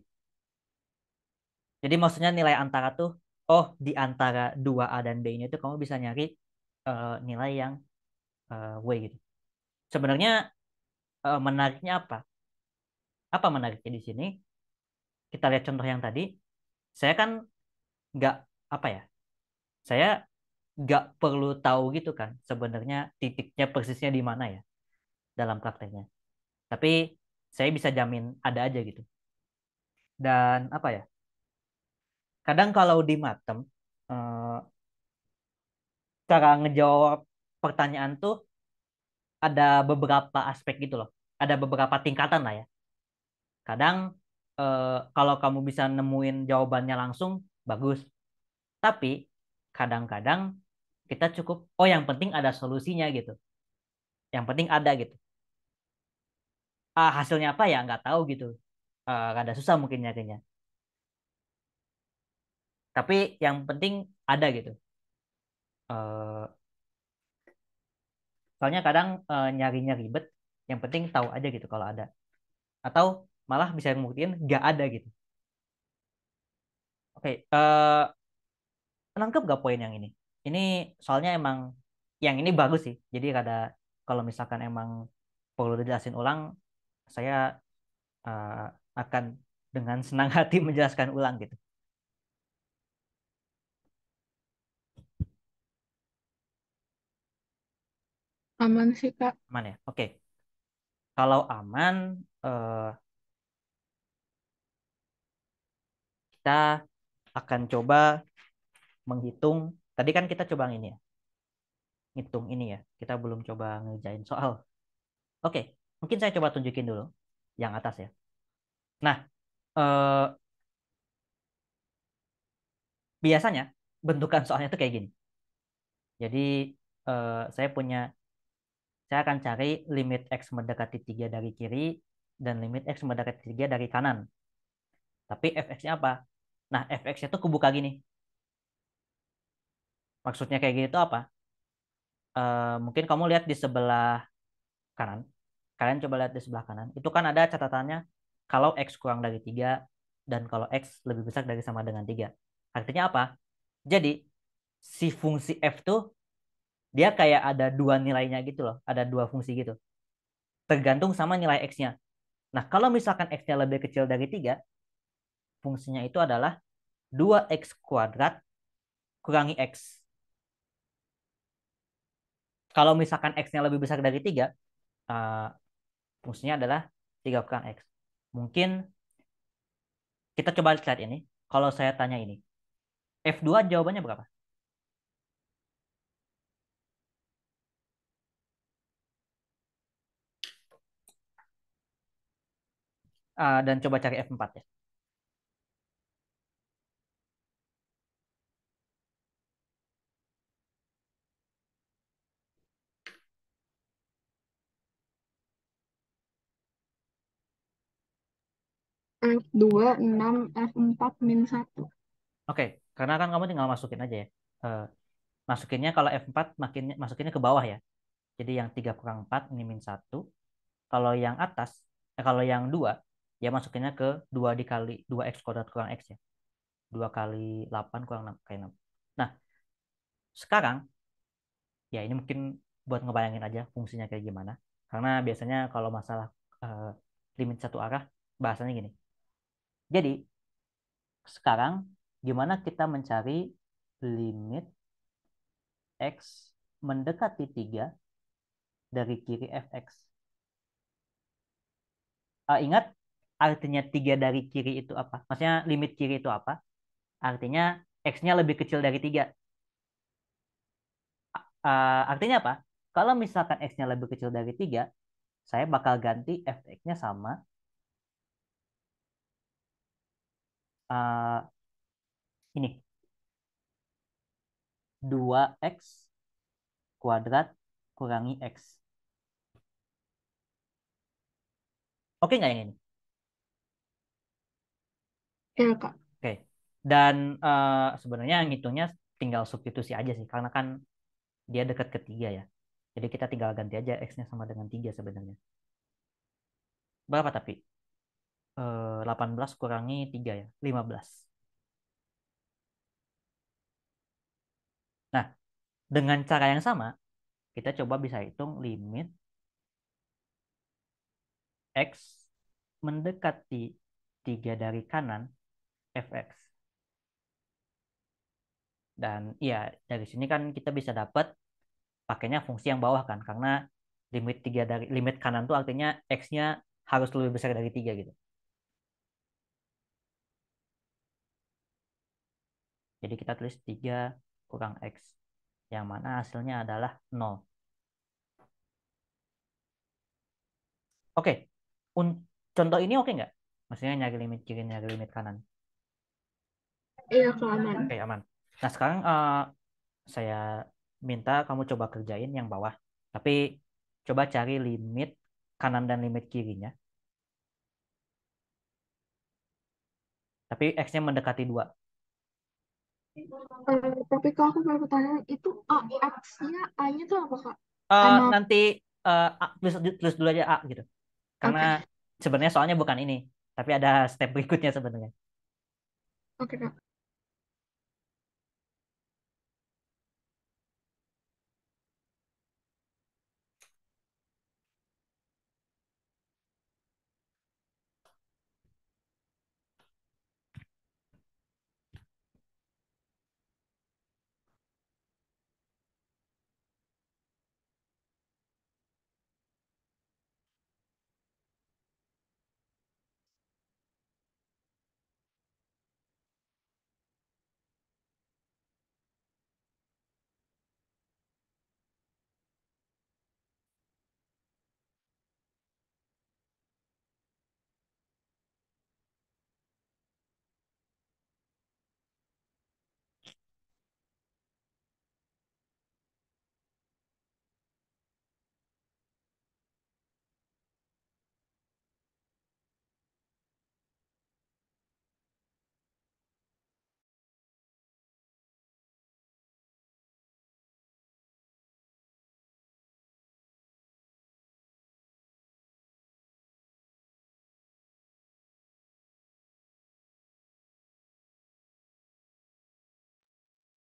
Jadi maksudnya nilai antara tuh, oh di antara dua A dan B ini tuh kamu bisa nyari nilai yang W gitu. Sebenarnya menariknya apa? Apa menariknya di sini? Kita lihat contoh yang tadi. Saya kan nggak apa ya? Saya nggak perlu tahu gitu kan. Sebenarnya titiknya persisnya di mana ya dalam prakteknya. Tapi saya bisa jamin ada aja gitu. Dan apa ya? Kadang kalau di matem eh, cara ngejawab pertanyaan tuh ada beberapa aspek gitu loh. Ada beberapa tingkatan lah ya. Kadang kalau kamu bisa nemuin jawabannya langsung, bagus. Tapi kadang-kadang kita cukup, oh yang penting ada solusinya gitu. Yang penting ada gitu. Hasilnya apa ya nggak tahu gitu. Rada susah mungkin nyarinya. Tapi yang penting ada gitu. Eh, Soalnya kadang nyarinya ribet. Yang penting tahu aja gitu kalau ada. Atau malah bisa ngebuktiin nggak ada gitu. Oke, nangkep gak poin yang ini? Ini soalnya emang yang ini bagus sih. Jadi kalau misalkan emang perlu dijelasin ulang, saya eh, akan dengan senang hati menjelaskan ulang gitu. Aman sih Kak. Aman ya? Oke. Kalau aman, kita akan coba menghitung. Tadi kan kita coba ini ya, ngitung ini ya. Kita belum coba ngerjain soal. Oke, mungkin saya coba tunjukin dulu yang atas ya. Nah, eh, biasanya bentukan soalnya tuh kayak gini. Jadi saya akan cari limit X mendekati 3 dari kiri dan limit X mendekati 3 dari kanan. Tapi fx-nya apa? Nah, fx-nya tuh kebuka gini. Maksudnya kayak gini tuh apa? Mungkin kamu lihat di sebelah kanan. Kalian coba lihat di sebelah kanan. Itu kan ada catatannya kalau X kurang dari 3 dan kalau X lebih besar dari sama dengan 3. Artinya apa? Jadi, si fungsi f tuh dia kayak ada dua nilainya gitu loh, ada dua fungsi gitu, tergantung sama nilai x-nya. Nah, kalau misalkan x-nya lebih kecil dari 3, fungsinya itu adalah 2x kuadrat kurangi x. Kalau misalkan x-nya lebih besar dari 3, eh, fungsinya adalah 3 kurang x. Mungkin kita coba lihat ini. Kalau saya tanya ini, F2 jawabannya berapa? Dan coba cari F4 ya. F2, 6, F4, -1. Oke, karena kan kamu tinggal masukin aja ya. Eh, masukinnya kalau F4 masukinnya ke bawah ya. Jadi yang 3 kurang 4 ini -1. Kalau yang atas, kalau yang 2, ya masukinnya ke 2 dikali 2x kuadrat kurang x ya. 2 kali 8 kurang 6 kali 6. Nah, sekarang ya ini mungkin buat ngebayangin aja fungsinya kayak gimana. Karena biasanya kalau masalah eh, limit satu arah bahasanya gini. Jadi, sekarang gimana kita mencari limit x mendekati 3 dari kiri fx? Ingat artinya 3 dari kiri itu apa? Maksudnya limit kiri itu apa? Artinya x-nya lebih kecil dari 3. Artinya apa? Kalau misalkan x-nya lebih kecil dari 3, saya bakal ganti fx-nya sama uh, ini 2x kuadrat kurangi x. Oke nggak yang ini? Ya, Kak. Oke. Dan sebenarnya ngitungnya tinggal substitusi aja sih, karena kan dia dekat ke 3 ya. Jadi kita tinggal ganti aja x-nya sama dengan 3 sebenarnya. Berapa tapi? 18 kurangi 3 ya, 15. Nah, dengan cara yang sama, kita coba bisa hitung limit x mendekati 3 dari kanan fx. Dan iya, dari sini kan kita bisa dapat pakainya fungsi yang bawah kan, karena limit 3 dari limit kanan tuh artinya x-nya harus lebih besar dari 3 gitu. Jadi kita tulis 3 kurang x, yang mana hasilnya adalah 0. Oke, contoh ini oke nggak? Maksudnya nyari limit kiri, nyari limit kanan. Iya, Kak, aman. Oke, aman. Nah, sekarang saya minta kamu coba kerjain yang bawah. Tapi coba cari limit kanan dan limit kirinya. Tapi x-nya mendekati 2. Tapi Kak, aku mau pertanyaan, itu X-nya, A-nya tuh apa, Kak? Eh, Anak. nanti tulis dulu aja A gitu. Karena Oke. sebenarnya soalnya bukan ini. Tapi ada step berikutnya sebenarnya. Oke, Kak.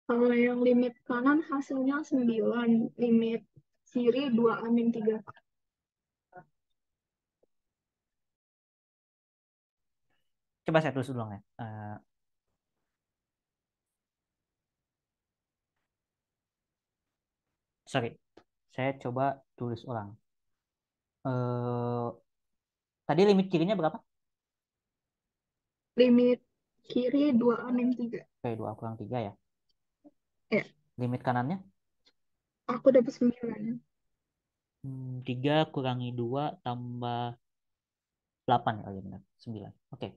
Kalau yang limit kanan hasilnya 9, limit kiri 2 min 3. Coba saya tulis ulang ya. Sorry, saya coba tulis ulang. Eh, tadi limit kirinya berapa? Limit kiri 2 min 3. Oke, 2 kurang 3 ya. Ya, Limit kanannya? aku dapat 9. 3 kurangi 2 tambah 8 ya. Oh iya benar, 9. Oke.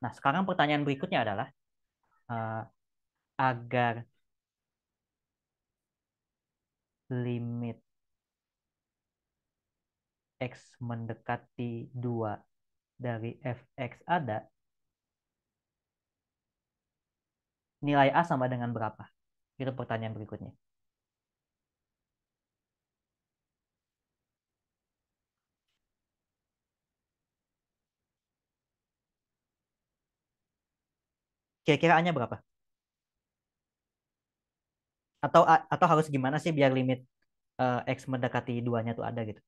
Nah, sekarang pertanyaan berikutnya adalah eh, agar limit X mendekati 2 dari fx ada, nilai A sama dengan berapa? Itu pertanyaan berikutnya. Kira-kira A-nya berapa? Atau harus gimana sih biar limit X mendekati 2-nya tuh ada gitu.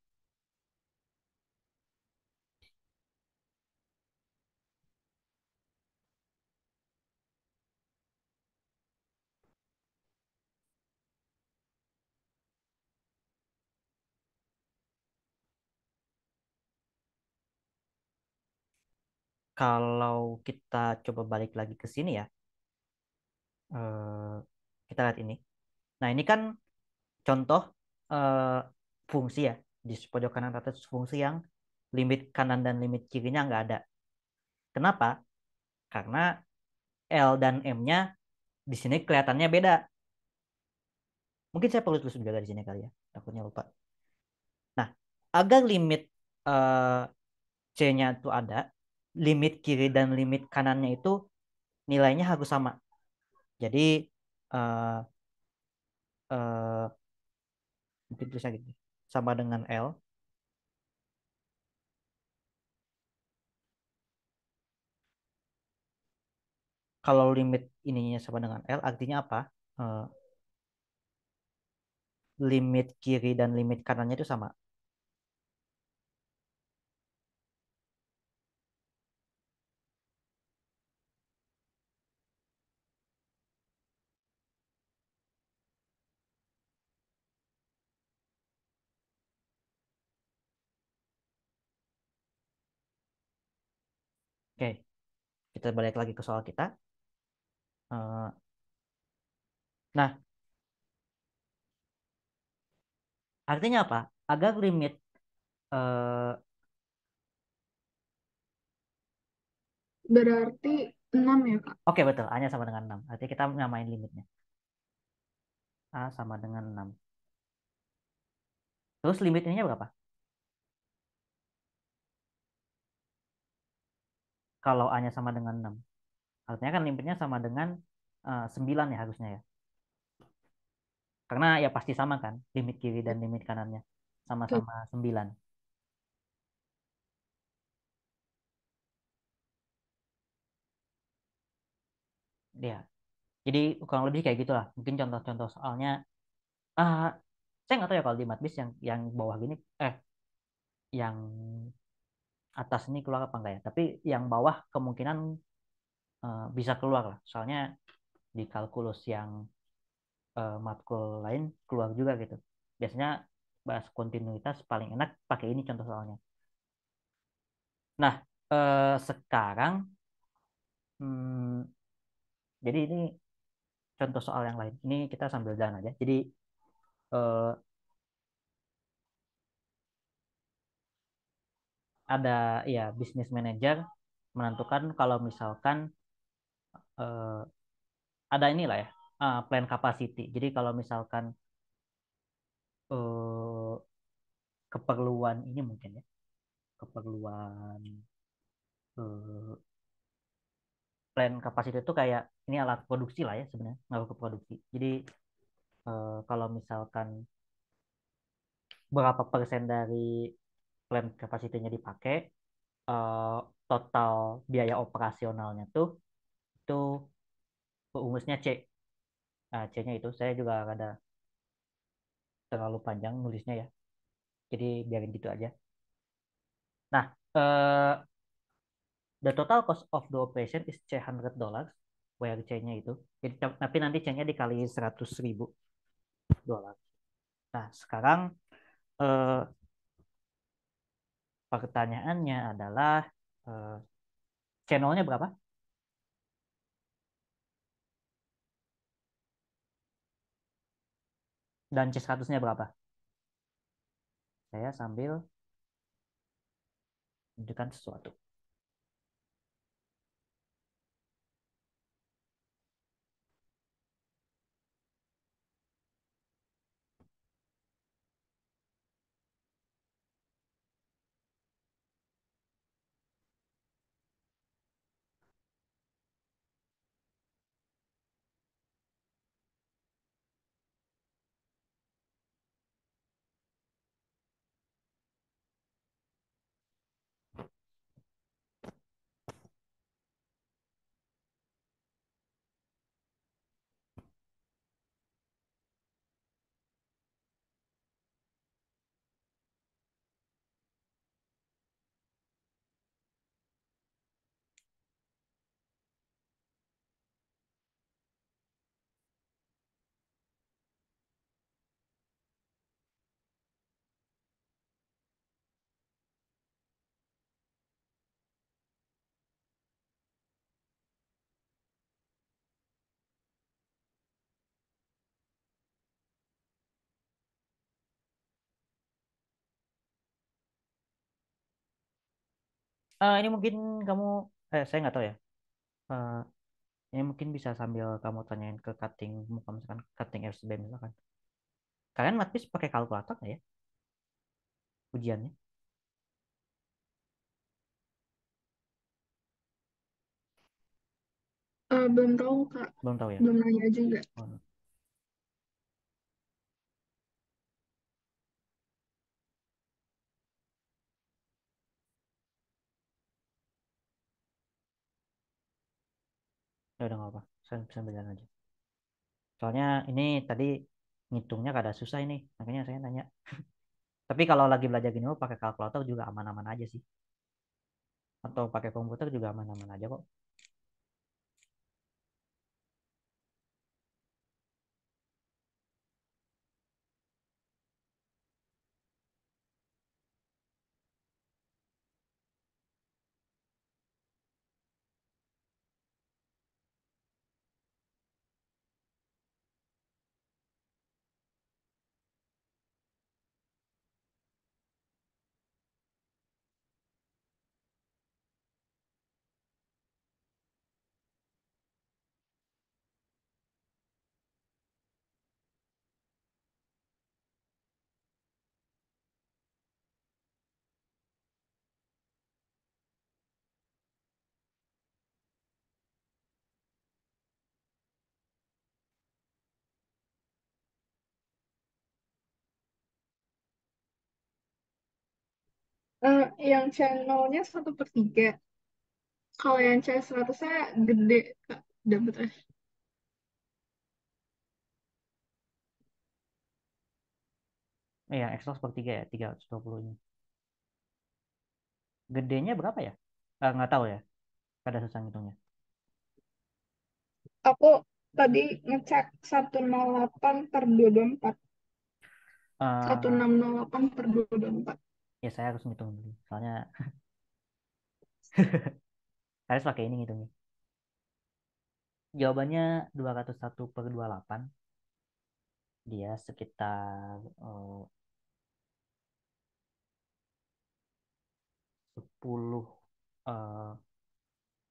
Kalau kita coba balik lagi ke sini ya, eh, kita lihat ini. Nah, ini kan contoh eh, fungsi ya. Di pojok kanan atas fungsi yang limit kanan dan limit kirinya nggak ada. Kenapa? Karena L dan M-nya di sini kelihatannya beda. Mungkin saya perlu tulis juga di sini kali ya. Takutnya lupa. Nah, agar limit eh, C-nya itu ada, limit kiri dan limit kanannya itu nilainya harus sama. Jadi eh, eh, mungkin tulisnya gitu. Sama dengan L. Kalau limit ininya sama dengan L, artinya apa? Eh, limit kiri dan limit kanannya itu sama. Oke, kita balik lagi ke soal kita. Eh, nah, artinya apa? Agar limit eh, Berarti 6 ya, Kak? oke betul, A-nya sama dengan 6. Artinya kita nyamain limitnya. A sama dengan 6. Terus limit ininya berapa? Kalau A-nya sama dengan 6. Artinya kan limitnya sama dengan 9 ya harusnya ya. Karena ya pasti sama kan, limit kiri dan limit kanannya. Oke. Sama-sama 9. Ya, jadi kurang lebih kayak gitulah. Mungkin contoh-contoh soalnya, ah saya nggak tahu ya kalau di Matbis yang bawah gini, yang atas ini keluar apa enggak ya. Tapi yang bawah kemungkinan bisa keluar lah. Soalnya di kalkulus yang matkul lain keluar juga gitu. Biasanya bahas kontinuitas paling enak pakai ini contoh soalnya. Nah, sekarang hmm, jadi ini contoh soal yang lain. Ini kita sambil jalan aja. Jadi eh, ada ya bisnis manajer menentukan kalau misalkan eh, ada inilah ya plan capacity. Jadi kalau misalkan eh, keperluan ini mungkin ya keperluan eh, plan capacity itu kayak ini alat produksi lah ya sebenarnya ngaruh ke produksi. Jadi kalau misalkan berapa persen dari plan capacity-nya dipakai, eh, total biaya operasionalnya tuh itu rumusnya C. Nah, C-nya itu saya juga ada terlalu panjang nulisnya ya. Jadi biarin gitu aja. Nah, the total cost of the operation is $100, where C-nya itu. Jadi tapi nanti C-nya dikali 100.000 dolar. Nah, sekarang eh, pertanyaannya adalah eh, channelnya berapa? Dan C100-nya berapa? Saya sambil menunjukkan sesuatu. Ini mungkin kamu, saya nggak tahu ya. Eh, ini mungkin bisa sambil kamu tanyain ke cutting, muka misalkan cutting RCB misalkan. Kalian matpis pakai kalkulator nggak ya ujiannya? Belum tahu Kak, Belum tahu ya? belum nanya juga. Oh, ya udah nggak apa. Saya bisa jalan aja. Soalnya ini tadi ngitungnya kada susah ini, makanya saya nanya. Tapi kalau lagi belajar gini pakai kalkulator juga aman-aman aja sih. Atau pakai komputer juga aman-aman aja kok. Yang channelnya 1/3. Kalau yang C100-nya gede Kak, dapetnya. Ya, Excel sepertiga ya, 320 ini. Gedenya berapa ya? Nggak tahu ya, ada susah ngitungnya. Aku tadi ngecek 108 per 224. Eh 1608 per 224. ya saya harus ngitung dulu. Soalnya saya harus pakai ini ngitungnya. Jawabannya 201 per 28. Dia sekitar 10 eh,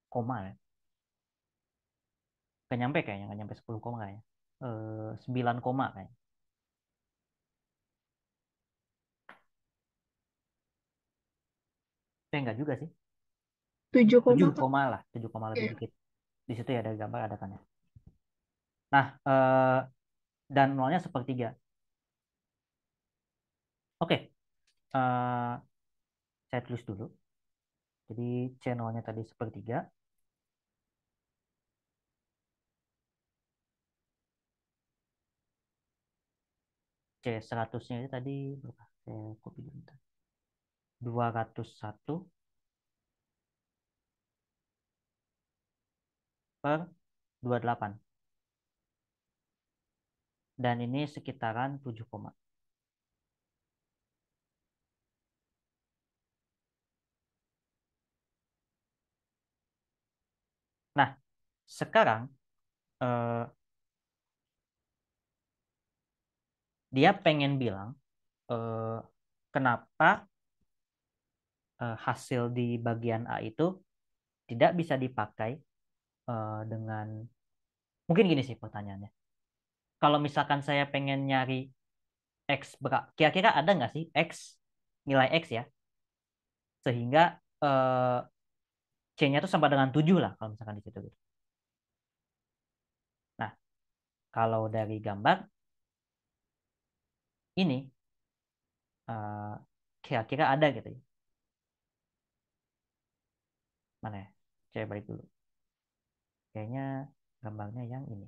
koma ya. Nggak nyampe 10 koma kayaknya. 9 koma kayaknya. Enggak juga sih. 7 7 koma Kak. koma lah, 7 koma lebih Ya. dikit. Di situ ya ada gambar ada kan ya. Nah, dan nolnya sepertiga. Oke, saya tulis dulu. Jadi channelnya tadi sepertiga. C100-nya itu tadi berapa? Saya copy dulu bentar. 201 per 28. Dan ini sekitaran 7 koma. Nah, sekarang eh, dia pengen bilang eh, kenapa hasil di bagian A itu tidak bisa dipakai dengan mungkin gini sih pertanyaannya. Kalau misalkan saya pengen nyari X kira-kira ada nggak sih X nilai X ya sehingga C-nya itu sama dengan 7 lah kalau misalkan di situ gitu. Nah, kalau dari gambar ini eh, kira-kira ada gitu ya. Mana ya? Saya balik dulu. Kayaknya gambarnya yang ini.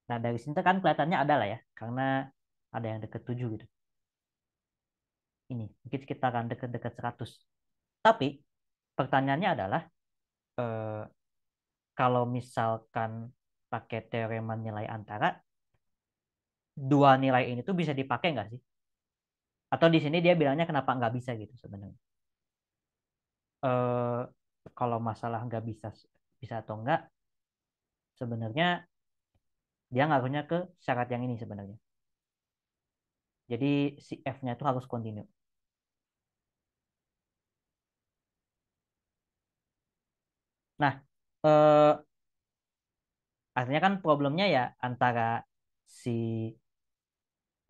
Nah, dari sini kan kelihatannya ada lah ya, karena ada yang deket 7 gitu. Ini, mungkin sekitaran deket-deket 100. Tapi, pertanyaannya adalah, eh, kalau misalkan pakai teorema nilai antara, dua nilai ini tuh bisa dipakai nggak sih? Atau di sini dia bilangnya kenapa nggak bisa gitu sebenarnya. Eh, kalau masalah nggak bisa bisa atau enggak, sebenarnya dia ngaruhnya ke syarat yang ini sebenarnya. Jadi si F-nya itu harus kontinu. Nah, eh, artinya kan problemnya ya antara si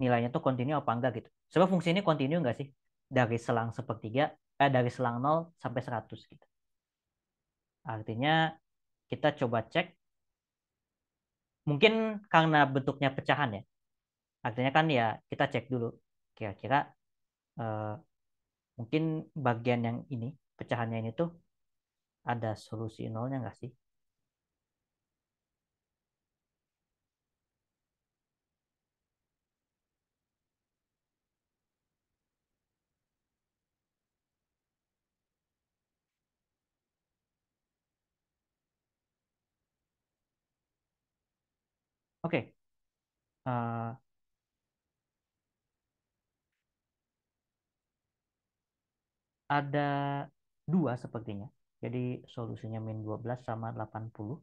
nilainya tuh kontinu apa enggak gitu. Sebab fungsi ini kontinu enggak sih? Dari selang sepertiga, dari selang 0 sampai 100 gitu. Artinya kita coba cek, mungkin karena bentuknya pecahan ya. Artinya kan ya kita cek dulu kira-kira eh, mungkin bagian yang ini, pecahannya ini tuh ada solusi nolnya enggak sih? Oke, eh, ada dua sepertinya. Jadi solusinya min 12 sama 80.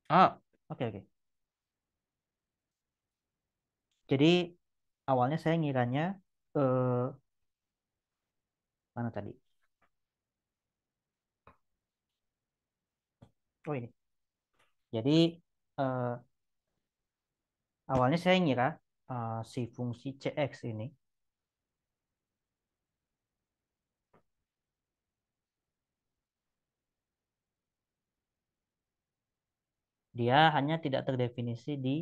Oh, oke oke. Jadi awalnya saya ngiranya eh mana tadi? Oh ini. Jadi eh, awalnya saya ngira si fungsi CX ini dia hanya tidak terdefinisi di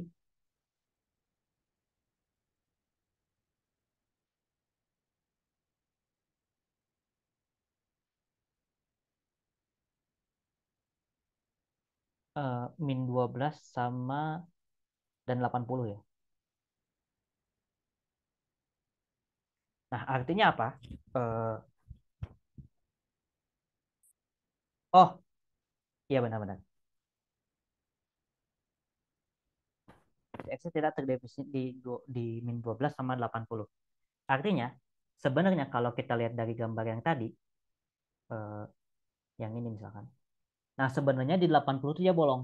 min 12 sama dan 80 ya. Nah, artinya apa? Eh, oh, iya benar-benar. CX tidak terdefinisi di min 12 sama 80. Artinya, sebenarnya kalau kita lihat dari gambar yang tadi, eh, yang ini misalkan. Nah, sebenarnya di 80 itu dia bolong.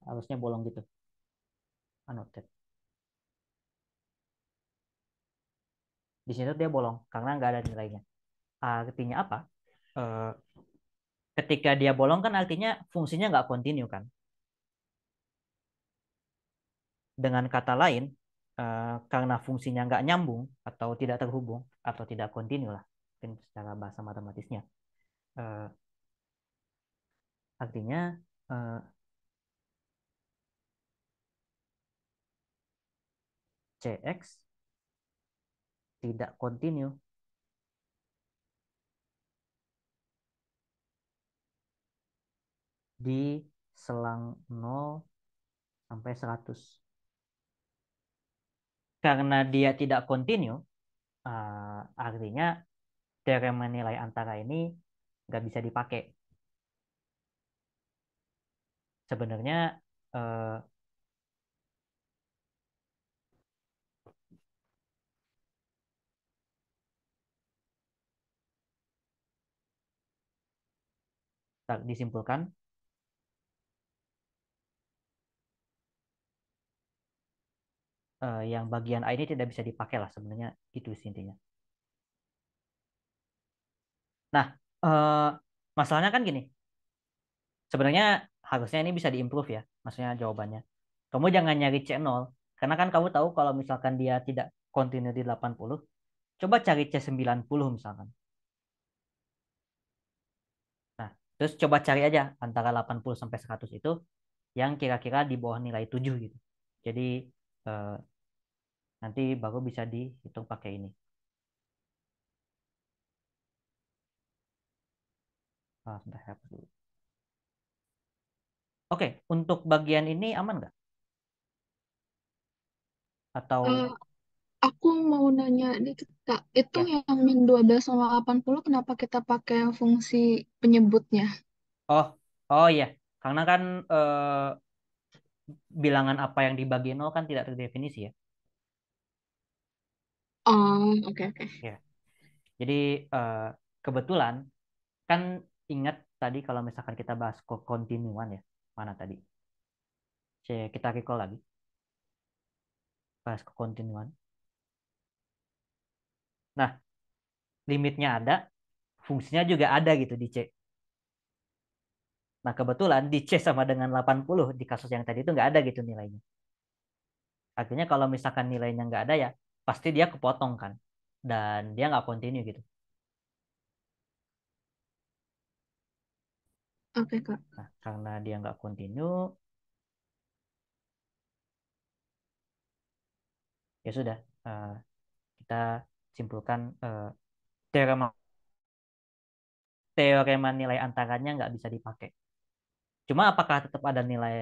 Harusnya bolong gitu. Annotate. Di situ dia bolong karena nggak ada nilainya. Artinya apa? Eh, ketika dia bolong kan artinya fungsinya nggak kontinu kan. Dengan kata lain, karena fungsinya nggak nyambung atau tidak terhubung atau tidak kontinu lah, mungkin secara bahasa matematisnya. Eh, artinya eh, CX tidak kontinu di selang 0 sampai 100. Karena dia tidak kontinu, artinya teorema nilai antara ini nggak bisa dipakai. Sebenarnya eh, disimpulkan yang bagian A ini tidak bisa dipakai lah sebenarnya itu intinya. Nah, eh, masalahnya kan gini. Sebenarnya harusnya ini bisa diimprove ya, maksudnya jawabannya. Kamu jangan nyari C0, karena kan kamu tahu kalau misalkan dia tidak kontinu di 80, coba cari C90 misalkan. Nah, terus coba cari aja antara 80 sampai 100 itu yang kira-kira di bawah nilai 7 gitu. Jadi eh, nanti baru bisa dihitung pakai ini. Sebentar, hapus dulu. Oke, untuk bagian ini aman nggak? Eh, Atau aku mau nanya dikit, Kak. Itu ya? yang min 12 sama 80 kenapa kita pakai fungsi penyebutnya? Oh, oh iya. Karena kan bilangan apa yang dibagi nol kan tidak terdefinisi ya. Oh, oke oke. Ya. Jadi eh, kebetulan kan ingat tadi kalau misalkan kita bahas kekontinuan ya. Mana tadi? Kita recall lagi. Bahas kekontinuan. Nah, limitnya ada, fungsinya juga ada gitu di C. Nah, kebetulan di C sama dengan 80 di kasus yang tadi itu nggak ada gitu nilainya. Artinya kalau misalkan nilainya nggak ada ya, pasti dia kepotong kan. Dan dia nggak kontinu gitu. Oke, Kak. Nah, karena dia nggak kontinu, ya sudah. Kita simpulkan teorema teorema nilai antaranya nggak bisa dipakai. Cuma apakah tetap ada nilai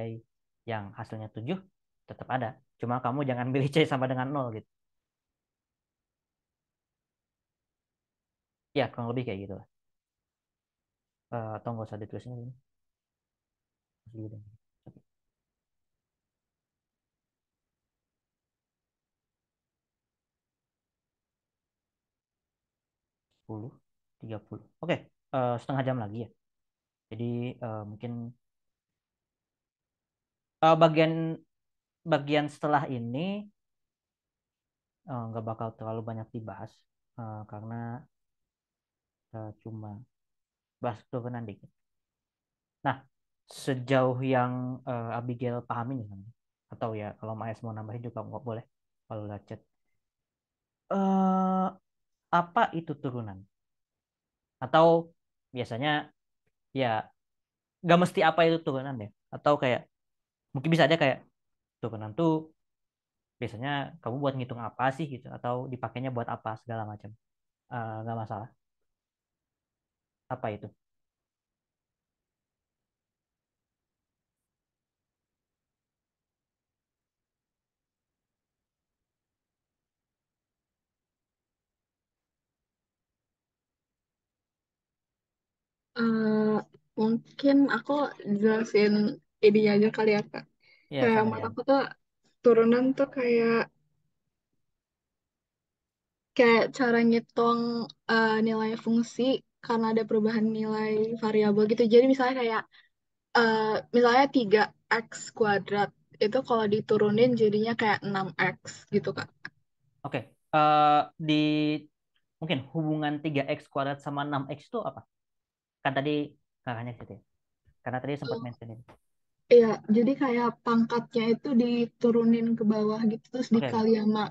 yang hasilnya 7? Tetap ada. Cuma kamu jangan pilih C sama dengan 0 gitu. Ya, kurang lebih kayak gitu lah. Atau nggak usah ditulisnya ini. 10, 30. Oke, setengah jam lagi ya. Jadi mungkin bagian bagian setelah ini nggak bakal terlalu banyak dibahas karena cuma bahas turunan dikit. Nah, sejauh yang Abigail pahami nih, atau ya kalau Maes mau nambahin juga nggak boleh kalau lihat chat. Eh, apa itu turunan? Atau biasanya ya nggak mesti apa itu turunan ya? Atau kayak mungkin bisa aja kayak turunan tuh biasanya kamu buat ngitung apa sih gitu? Atau dipakainya buat apa segala macam? Nggak masalah. Apa itu? Eh, mungkin aku jelasin ini aja kali ya, Kak. Ya Kayak setengah menurut jam. aku tuh turunan tuh kayak kayak cara ngitung nilai fungsi karena ada perubahan nilai variabel gitu. Jadi misalnya kayak eh, misalnya 3x kuadrat itu kalau diturunin jadinya kayak 6x gitu, Kak. Oke, di mungkin hubungan 3x² sama 6x itu apa? Kan tadi kakaknya gitu ya. Karena tadi sempat Oh, mention ini. iya, jadi kayak pangkatnya itu diturunin ke bawah gitu terus Oke, oke. dikali sama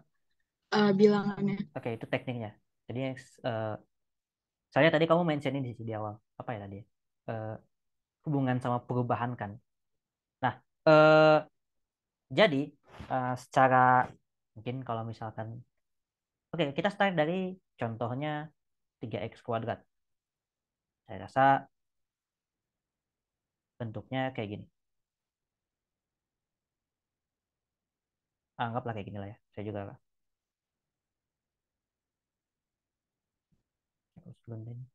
bilangannya. Oke, itu tekniknya. Jadi eh, saya tadi kamu mention ini di awal. Apa ya tadi? Eh, hubungan sama perubahan kan. Nah, jadi secara mungkin kalau misalkan oke, kita start dari contohnya 3x². Saya rasa bentuknya kayak gini. Anggaplah kayak gini lah ya. Saya juga harus belum ini.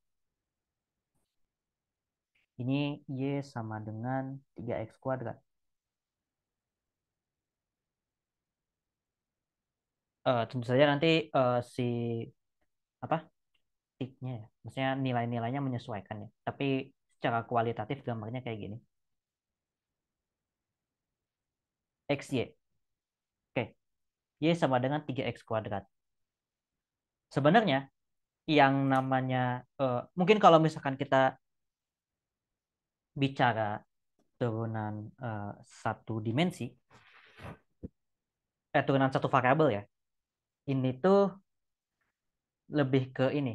Ini Y sama dengan 3X kuadrat. Tentu saja nanti si apa tiknya ya, maksudnya nilai-nilainya menyesuaikan ya. Tapi secara kualitatif gambarnya kayak gini. XY. Oke, Y sama dengan 3X kuadrat. Sebenarnya yang namanya mungkin kalau misalkan kita bicara turunan satu dimensi, turunan satu variabel ya. Ini tuh lebih ke ini.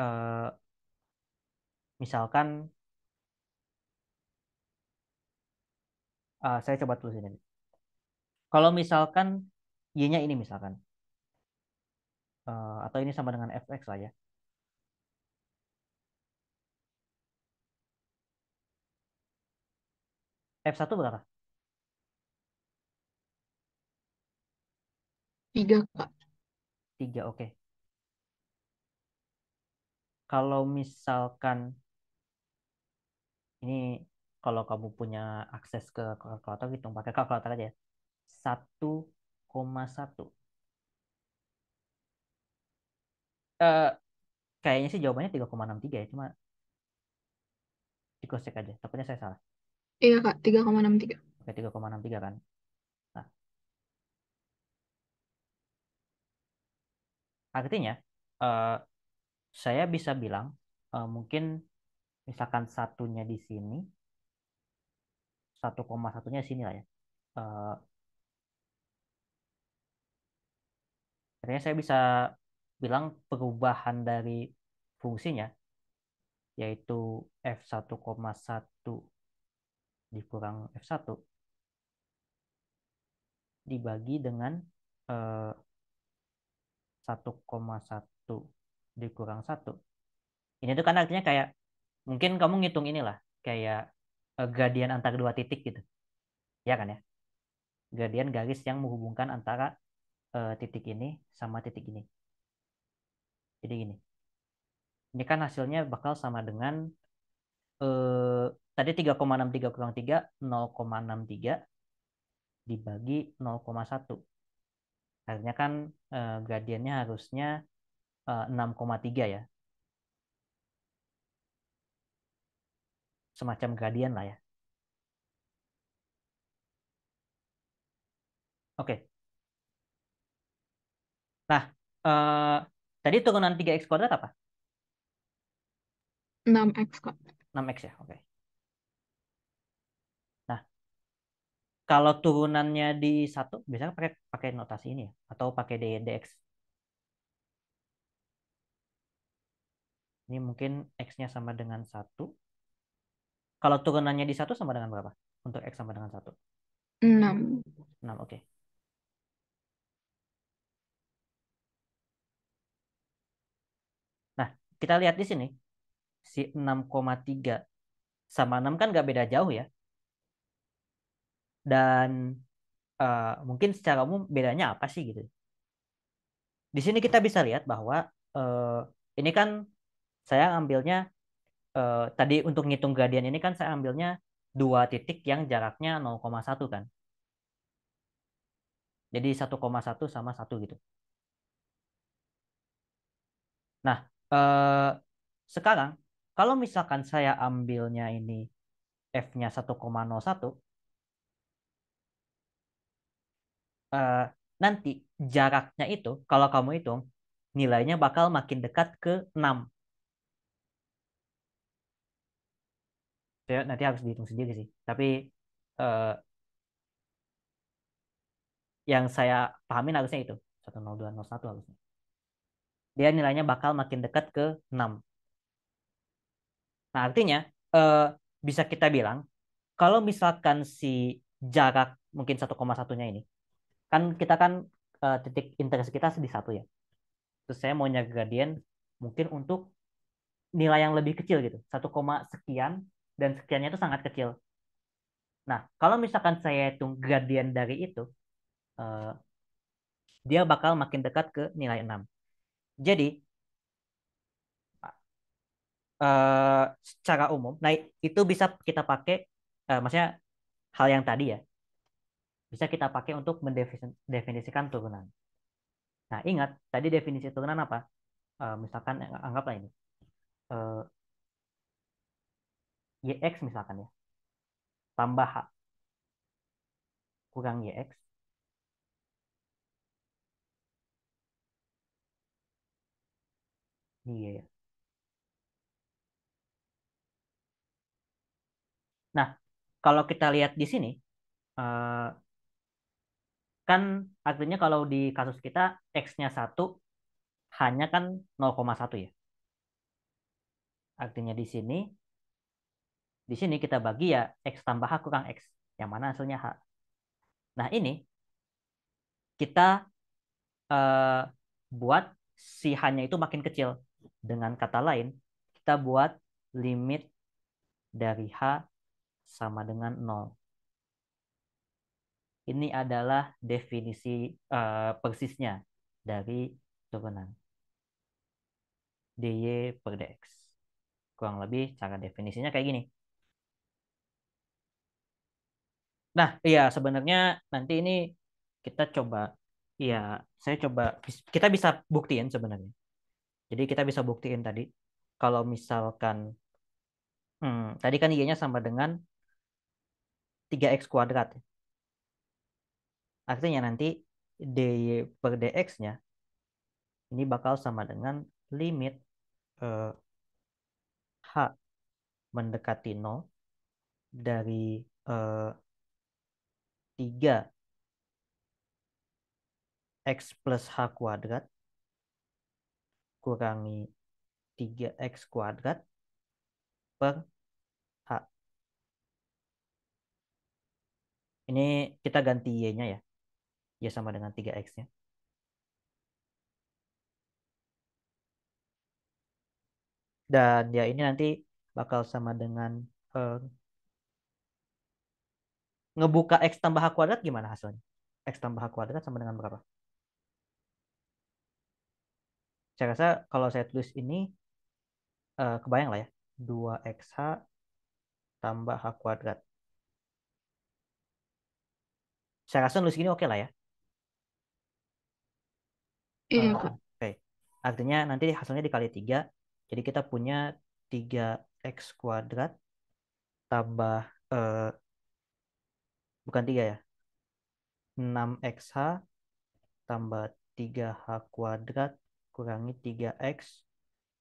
eh, Misalkan saya coba tulis ini. Kalau misalkan y-nya ini misalkan atau ini sama dengan fx lah ya. F1 berapa? 3, Kak. 3, oke. Kalau misalkan ini kalau kamu punya akses ke kalkulator hitung pakai kalkulator aja ya. 1,1. Eh, Kayaknya sih jawabannya 3,63 ya, cuma di cross check aja. Takutnya saya salah. Iya, Kak, 3,63. Oke, 3,63 kan. Nah, artinya eh, saya bisa bilang mungkin misalkan satunya di sini, 1,1-nya sini lah ya. Eh, Artinya saya bisa bilang perubahan dari fungsinya yaitu F1,1 dikurang F1 dibagi dengan 1,1 dikurang 1. Ini tuh kan artinya kayak mungkin kamu ngitung inilah kayak gradien antar dua titik gitu. Ya kan ya? Gradien garis yang menghubungkan antara titik ini sama titik ini. Jadi gini. Ini kan hasilnya bakal sama dengan tadi 3,63 kurang 3, 0,63 dibagi 0,1. Artinya kan gradiennya harusnya 6,3 ya. Semacam gradien lah ya. Oke. Nah, eh, tadi turunan 3x kuadrat apa? 6X, Kak. 6x ya. Oke. Nah, kalau turunannya di satu, biasanya pakai pakai notasi ini ya, atau pakai dx. Ini mungkin x-nya sama dengan satu. Kalau turunannya di satu sama dengan berapa? Untuk x sama dengan satu. 6. 6, oke. Nah, kita lihat di sini. Si 6,3 sama 6 kan nggak beda jauh ya. Dan mungkin secara umum bedanya apa sih gitu. Di sini kita bisa lihat bahwa eh, ini kan saya ambilnya tadi untuk ngitung gradien ini kan saya ambilnya dua titik yang jaraknya 0,1 kan. Jadi 1,1 sama satu gitu. Nah, sekarang kalau misalkan saya ambilnya ini F-nya 1,01, eh, nanti jaraknya itu kalau kamu hitung nilainya bakal makin dekat ke 6. Saya nanti harus dihitung sendiri sih. Tapi eh, yang saya pahamin harusnya itu 10201 harusnya. Dia nilainya bakal makin dekat ke 6. Nah, artinya eh, bisa kita bilang kalau misalkan si jarak mungkin 1,1-nya ini kan kita kan titik interest kita di satu ya. Terus saya mau nyari gradien mungkin untuk nilai yang lebih kecil gitu, 1, sekian. dan sekiannya itu sangat kecil. Nah, kalau misalkan saya hitung gradien dari itu, eh, dia bakal makin dekat ke nilai 6. Jadi, secara umum, nah itu bisa kita pakai, maksudnya hal yang tadi ya, bisa kita pakai untuk mendefinisikan turunan. Nah, ingat, tadi definisi turunan apa? Misalkan, anggaplah ini. eh, YX misalkan ya, tambah H kurang YX. Iya ya. Nah, kalau kita lihat di sini, eh, kan artinya kalau di kasus kita X-nya 1, H-nya kan 0,1 ya. Artinya di sini kita bagi ya X tambah H kurang X. Yang mana hasilnya H. Nah, ini kita eh, buat si H-nya itu makin kecil. Dengan kata lain, kita buat limit dari H sama dengan 0. Ini adalah definisi persisnya dari turunan dy per dx. Kurang lebih cara definisinya kayak gini. Nah, iya sebenarnya nanti ini kita coba, ya saya coba, kita bisa buktiin sebenarnya. Jadi kita bisa buktiin tadi, kalau misalkan, tadi kan y-nya sama dengan 3x kuadrat. Artinya nanti dy per dx-nya ini bakal sama dengan limit eh, h mendekati 0 dari 3x plus h kuadrat kurangi 3x kuadrat per h. Ini kita ganti y-nya ya. Y sama dengan 3x-nya. Dan ya ini nanti bakal sama dengan eh, ngebuka x tambah h kuadrat gimana hasilnya? X tambah h kuadrat sama dengan berapa? Saya rasa kalau saya tulis ini kebayang lah ya. 2xh tambah h kuadrat. Saya rasa nulis gini oke lah ya. Iya, Eh, Kak. Oke. Artinya nanti hasilnya dikali 3. Jadi kita punya 3x kuadrat tambah, eh, bukan 3 ya. 6xh tambah 3h kuadrat kurangi 3x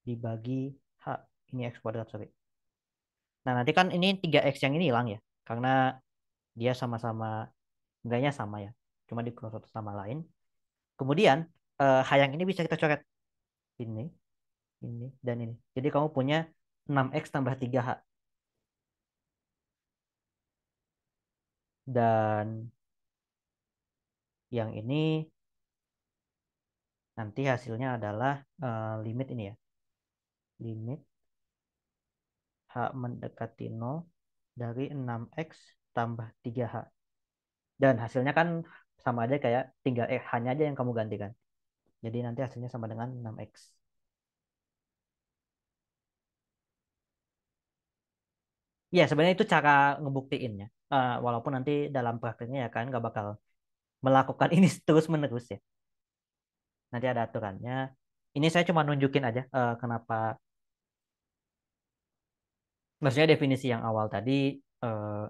dibagi h. Ini x kuadrat, sorry. Nah, nanti kan ini 3x yang ini hilang ya. Karena dia sama-sama, enggaknya sama ya. Cuma dikurang satu sama lain. Kemudian, h yang ini bisa kita coret. Ini, dan ini. Jadi kamu punya 6x tambah 3h. Dan yang ini nanti hasilnya adalah limit ini ya. Limit h mendekati 0 dari 6x tambah 3h. Dan hasilnya kan sama aja, kayak tinggal h-nya aja yang kamu gantikan. Jadi nanti hasilnya sama dengan 6x. Ya, sebenarnya itu cara ngebuktiinnya. Walaupun nanti dalam prakteknya ya kan nggak bakal melakukan ini terus-menerus ya. Nanti ada aturannya. Ini saya cuma nunjukin aja kenapa, maksudnya definisi yang awal tadi eh,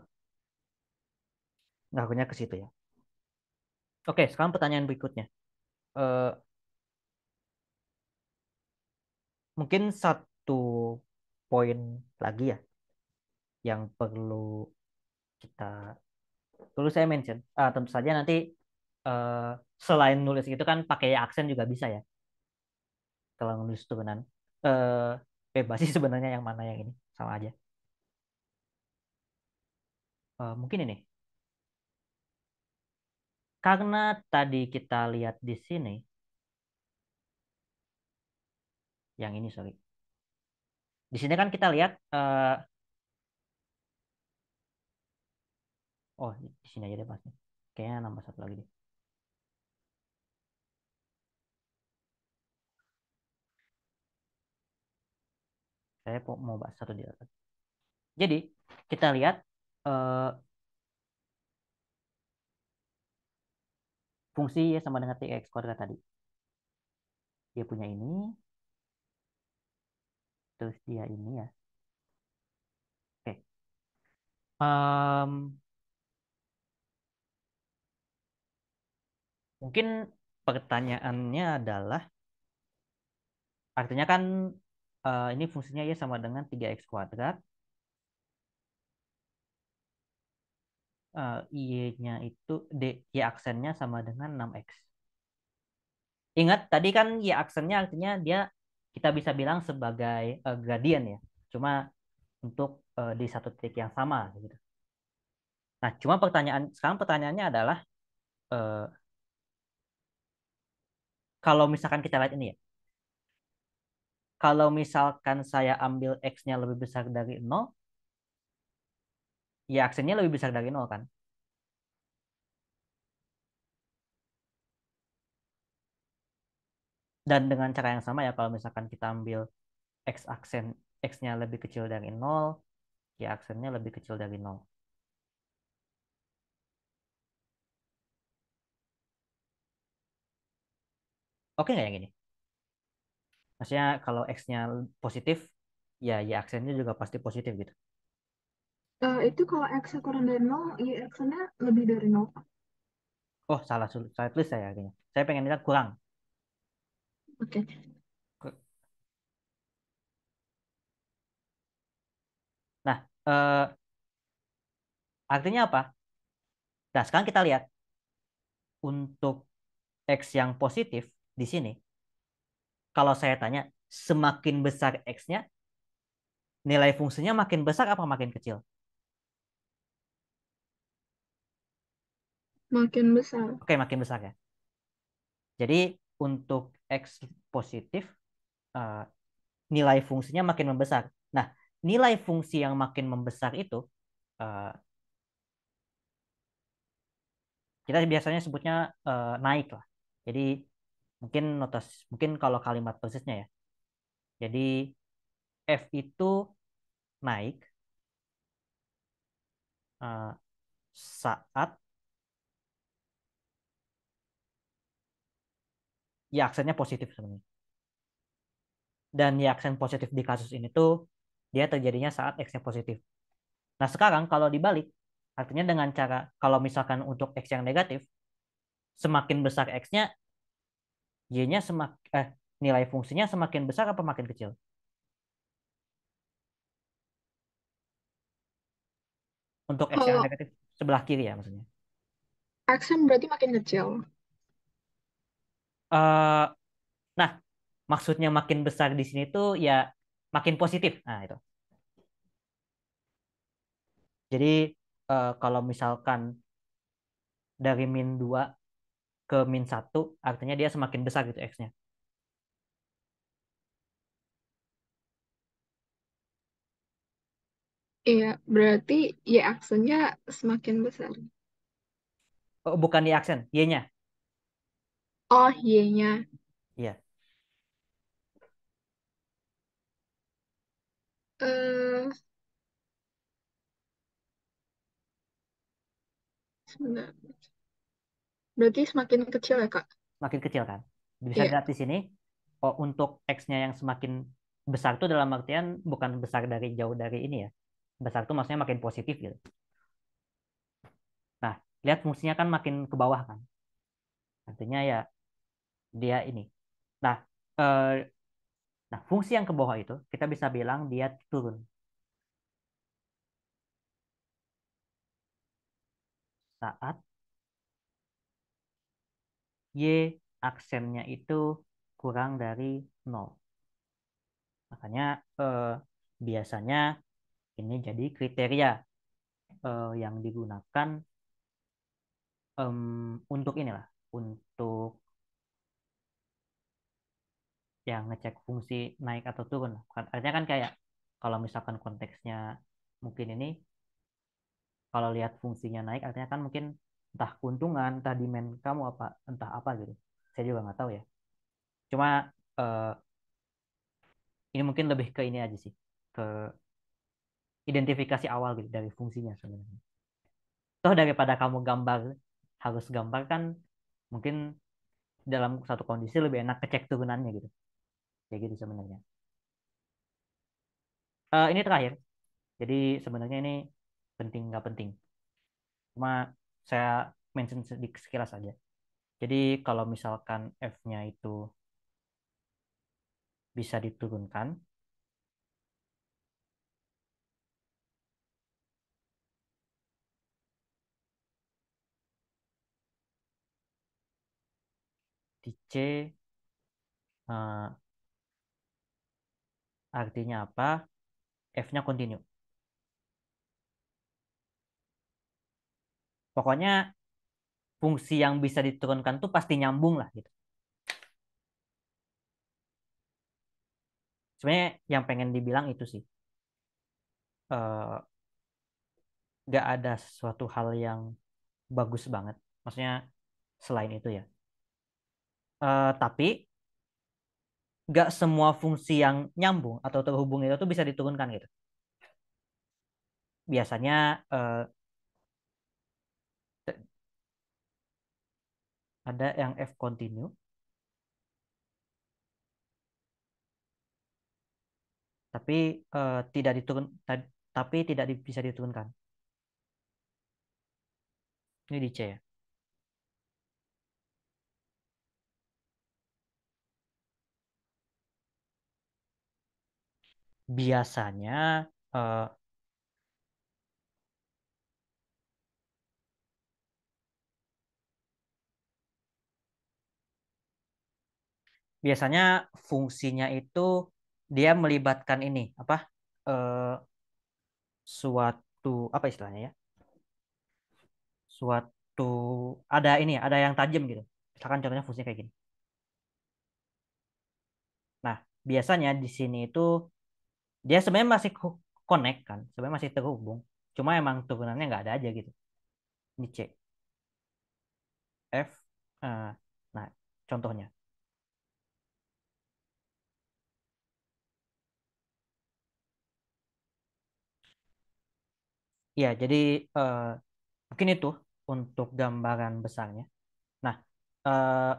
ngakunya ke situ ya. Oke, sekarang pertanyaan berikutnya. Eh, Mungkin satu poin lagi ya yang kita perlu saya mention. Tentu saja nanti eh, selain nulis gitu kan pakai aksen juga bisa ya. Kalau nulis turunan, eh, bebas sih sebenarnya yang mana yang ini sama aja. Mungkin ini karena tadi kita lihat di sini, yang ini sorry. Di sini kan kita lihat Oh, di sini aja deh pasnya. Kayaknya nambah satu lagi deh. Saya mau bahas satu di atas. Jadi, kita lihat eh, fungsi Y sama dengan 3x kuadrat tadi. Dia punya ini, terus dia ini ya. Oke. Em, mungkin pertanyaannya adalah, artinya kan ini fungsinya Y sama dengan 3x kuadrat. Y-nya itu, Y aksennya sama dengan 6x. Ingat, tadi kan Y aksennya artinya dia kita bisa bilang sebagai gradien ya. Cuma untuk di satu titik yang sama gitu. Nah, cuma sekarang pertanyaannya adalah eh, kalau misalkan kita lihat ini ya, kalau misalkan saya ambil x-nya lebih besar dari nol, ya aksennya lebih besar dari nol kan. Dan dengan cara yang sama ya, kalau misalkan kita ambil x aksen x-nya lebih kecil dari nol, ya aksennya lebih kecil dari nol. Oke nggak yang ini? Maksudnya kalau x-nya positif, ya aksennya juga pasti positif gitu. Itu kalau X kurang dari nol, Y X-nya lebih dari nol. Oh, saya tulis saya akhirnya. Saya pengen lihat kurang. Oke. Nah, artinya apa? Nah, sekarang kita lihat untuk X yang positif di sini. Kalau saya tanya, semakin besar X-nya, nilai fungsinya makin besar apa makin kecil? Makin besar. Oke, makin besar ya. Jadi untuk X positif, eh, nilai fungsinya makin membesar. Nah, nilai fungsi yang makin membesar itu, eh, kita biasanya sebutnya naik lah. Jadi mungkin kalau kalimat persisnya ya. Jadi F itu naik eh, saat ya aksennya positif sebenarnya. Dan ya aksen positif di kasus ini tuh dia terjadinya saat X-nya positif. Nah, sekarang kalau dibalik, artinya dengan cara kalau misalkan untuk X yang negatif, semakin besar X-nya, Y-nya nilai fungsinya semakin besar apa makin kecil? Untuk X yang Kalau negatif sebelah kiri ya maksudnya. X-nya berarti makin kecil. Eh, nah, maksudnya makin besar di sini tuh ya makin positif. Nah, itu. Jadi kalau misalkan dari -2 ke -1 artinya dia semakin besar gitu X-nya. Iya, berarti Y aksennya semakin besar. Oh, bukan di aksen, Y-nya. Oh, Y-nya. Iya. Eh, Sebentar. Berarti semakin kecil ya, Kak? Makin kecil kan. Bisa Iya. dilihat di sini, oh, untuk X-nya yang semakin besar itu dalam artian bukan besar dari jauh dari ini ya. Besar itu maksudnya makin positif gitu. Nah, lihat fungsinya kan makin ke bawah kan. Artinya ya dia ini. Nah, eh, fungsi yang ke bawah itu kita bisa bilang dia turun saat Y aksennya itu kurang dari nol. Makanya biasanya ini jadi kriteria yang digunakan untuk inilah, untuk yang ngecek fungsi naik atau turun lah. Artinya kan kayak kalau misalkan konteksnya mungkin ini Kalau lihat fungsinya naik artinya kan mungkin entah keuntungan, entah demand kamu apa, entah apa gitu. Saya juga nggak tahu ya. Cuma eh, ini mungkin lebih ke ini aja sih, ke identifikasi awal gitu dari fungsinya sebenarnya. Toh daripada kamu gambar harus gambar kan mungkin dalam satu kondisi lebih enak kecek turunannya gitu. Kayak gitu sebenarnya. Ini terakhir. Jadi sebenarnya ini penting nggak penting. Cuma saya mention sedikit sekilas saja. Jadi kalau misalkan F-nya itu bisa diturunkan di C, eh, artinya apa? F-nya continue. Pokoknya fungsi yang bisa diturunkan tuh pasti nyambung lah gitu. Sebenarnya yang pengen dibilang itu sih. Eh, Nggak ada suatu hal yang bagus banget. Maksudnya selain itu ya. Tapi nggak semua fungsi yang nyambung atau terhubung itu tuh bisa diturunkan gitu. Biasanya ada yang F continue, tapi tidak diturun, tapi tidak bisa diturunkan. Ini di C ya. Biasanya eh, biasanya fungsinya itu dia melibatkan ini apa eh, suatu apa istilahnya ya? Suatu ada ini ada yang tajam gitu. Misalkan contohnya fungsinya kayak gini. Nah, biasanya di sini itu dia sebenarnya masih connect kan, sebenarnya masih terhubung. Cuma emang turunannya nggak ada aja gitu. Ini C, F, nah contohnya. Ya, jadi eh, mungkin itu untuk gambaran besarnya. Nah, eh,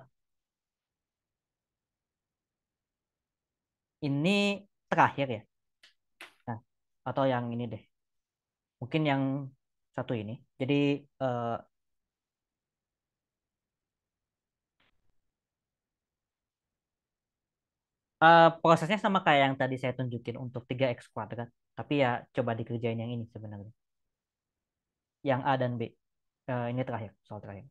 ini terakhir ya. Nah, atau yang ini deh. Mungkin yang satu ini. Jadi eh, prosesnya sama kayak yang tadi saya tunjukin untuk 3x kuadrat. Tapi ya coba dikerjain yang ini sebenarnya. Yang A dan B. Ini terakhir, soal terakhir.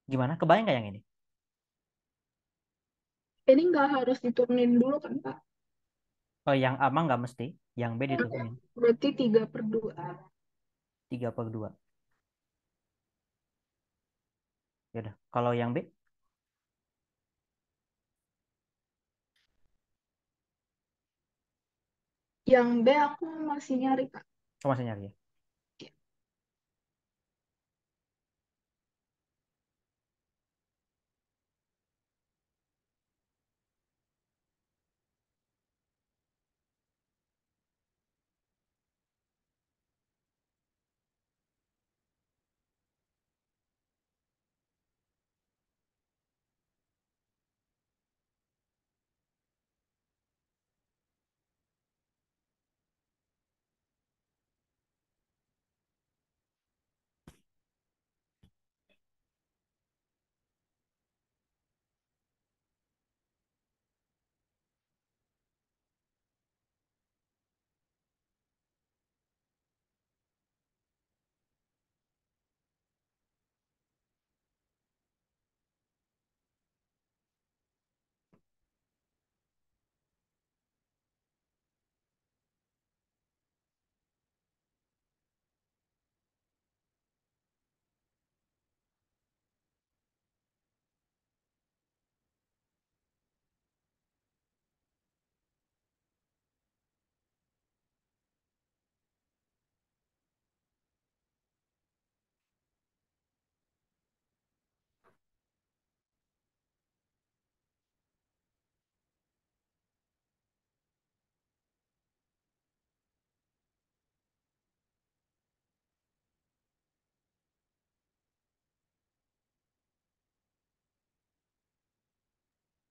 Gimana? Kebayang nggak yang ini? Ini nggak harus diturunin dulu kan, Pak? Oh, yang A mah nggak mesti. Yang B Oke. diturunin. Berarti 3/2. 3/2. Ya udah. Kalau yang B, Yang B aku masih nyari, Kak. kamu masih nyari ya?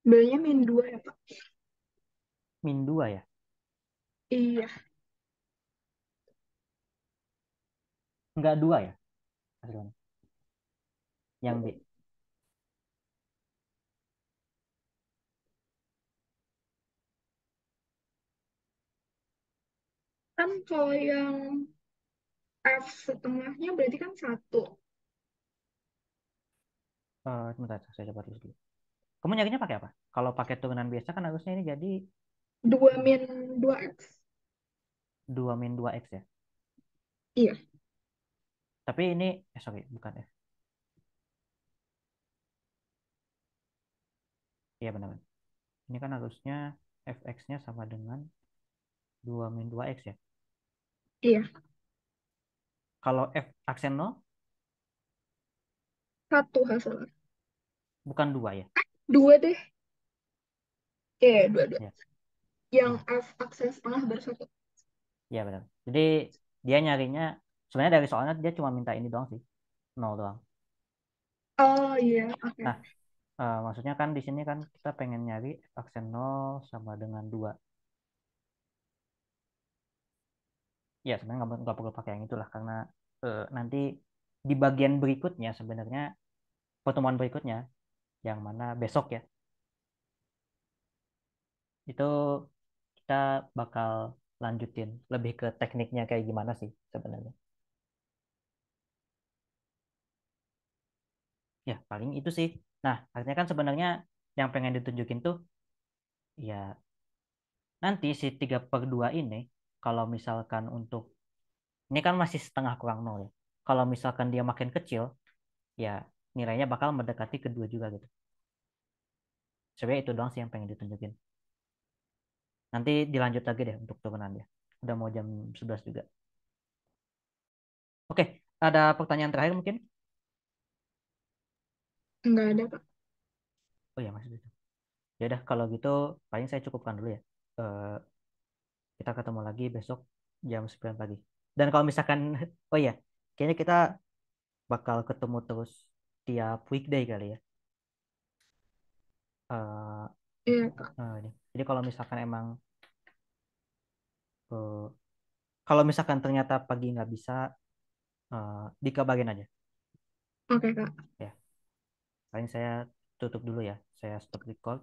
B-nya -2 ya, Pak? -2 ya? Iya. Enggak 2 ya? Hasilnya. Yang B. Kan kalau yang F setengahnya berarti kan 1. Sebentar, saya coba tulis dulu. Kamu nyarinya pakai apa? Kalau pakai turunan biasa kan harusnya ini jadi 2-2X. 2-2 X ya. Iya. Tapi ini, sorry, bukan F. Iya benar. Ini kan harusnya fx-nya sama dengan 2-2 X ya. Iya. Kalau f aksen nol 1 hasilnya. bukan 2 ya. 2 deh. Iya, 2-2. Ya, Yang ya, F aksen setengah baru 1. ya benar. Jadi dia nyarinya, sebenarnya dari soalnya dia cuma minta ini doang sih. Nol doang. Oh iya, oke. Nah, maksudnya kan di sini kan kita pengen nyari f aksen nol sama dengan 2. Ya sebenarnya nggak perlu pakai yang itulah karena nanti di bagian berikutnya sebenarnya pertemuan berikutnya yang mana besok ya itu kita bakal lanjutin lebih ke tekniknya kayak gimana sih sebenarnya. Ya paling itu sih. Nah artinya kan sebenarnya yang pengen ditunjukin tuh ya nanti si 3/2 ini kalau misalkan untuk ini kan masih setengah kurang nol ya. Kalau misalkan dia makin kecil ya nilainya bakal mendekati kedua juga gitu. Sebenarnya itu doang sih yang pengen ditunjukin. Nanti dilanjut lagi deh untuk turunannya. Udah mau jam 11 juga. Oke, ada pertanyaan terakhir mungkin? Enggak ada, Pak. Oh ya, masih itu. Ya udah kalau gitu paling saya cukupkan dulu ya. Eh, kita ketemu lagi besok jam 9 pagi. Dan kalau misalkan oh iya, kayaknya kita bakal ketemu terus tiap weekday kali ya. Eh, Iya, Pak. ini. Jadi kalau misalkan emang kalau misalkan ternyata pagi nggak bisa dikabarin aja Oke, Kak. ya. Paling saya tutup dulu ya. Saya stop record.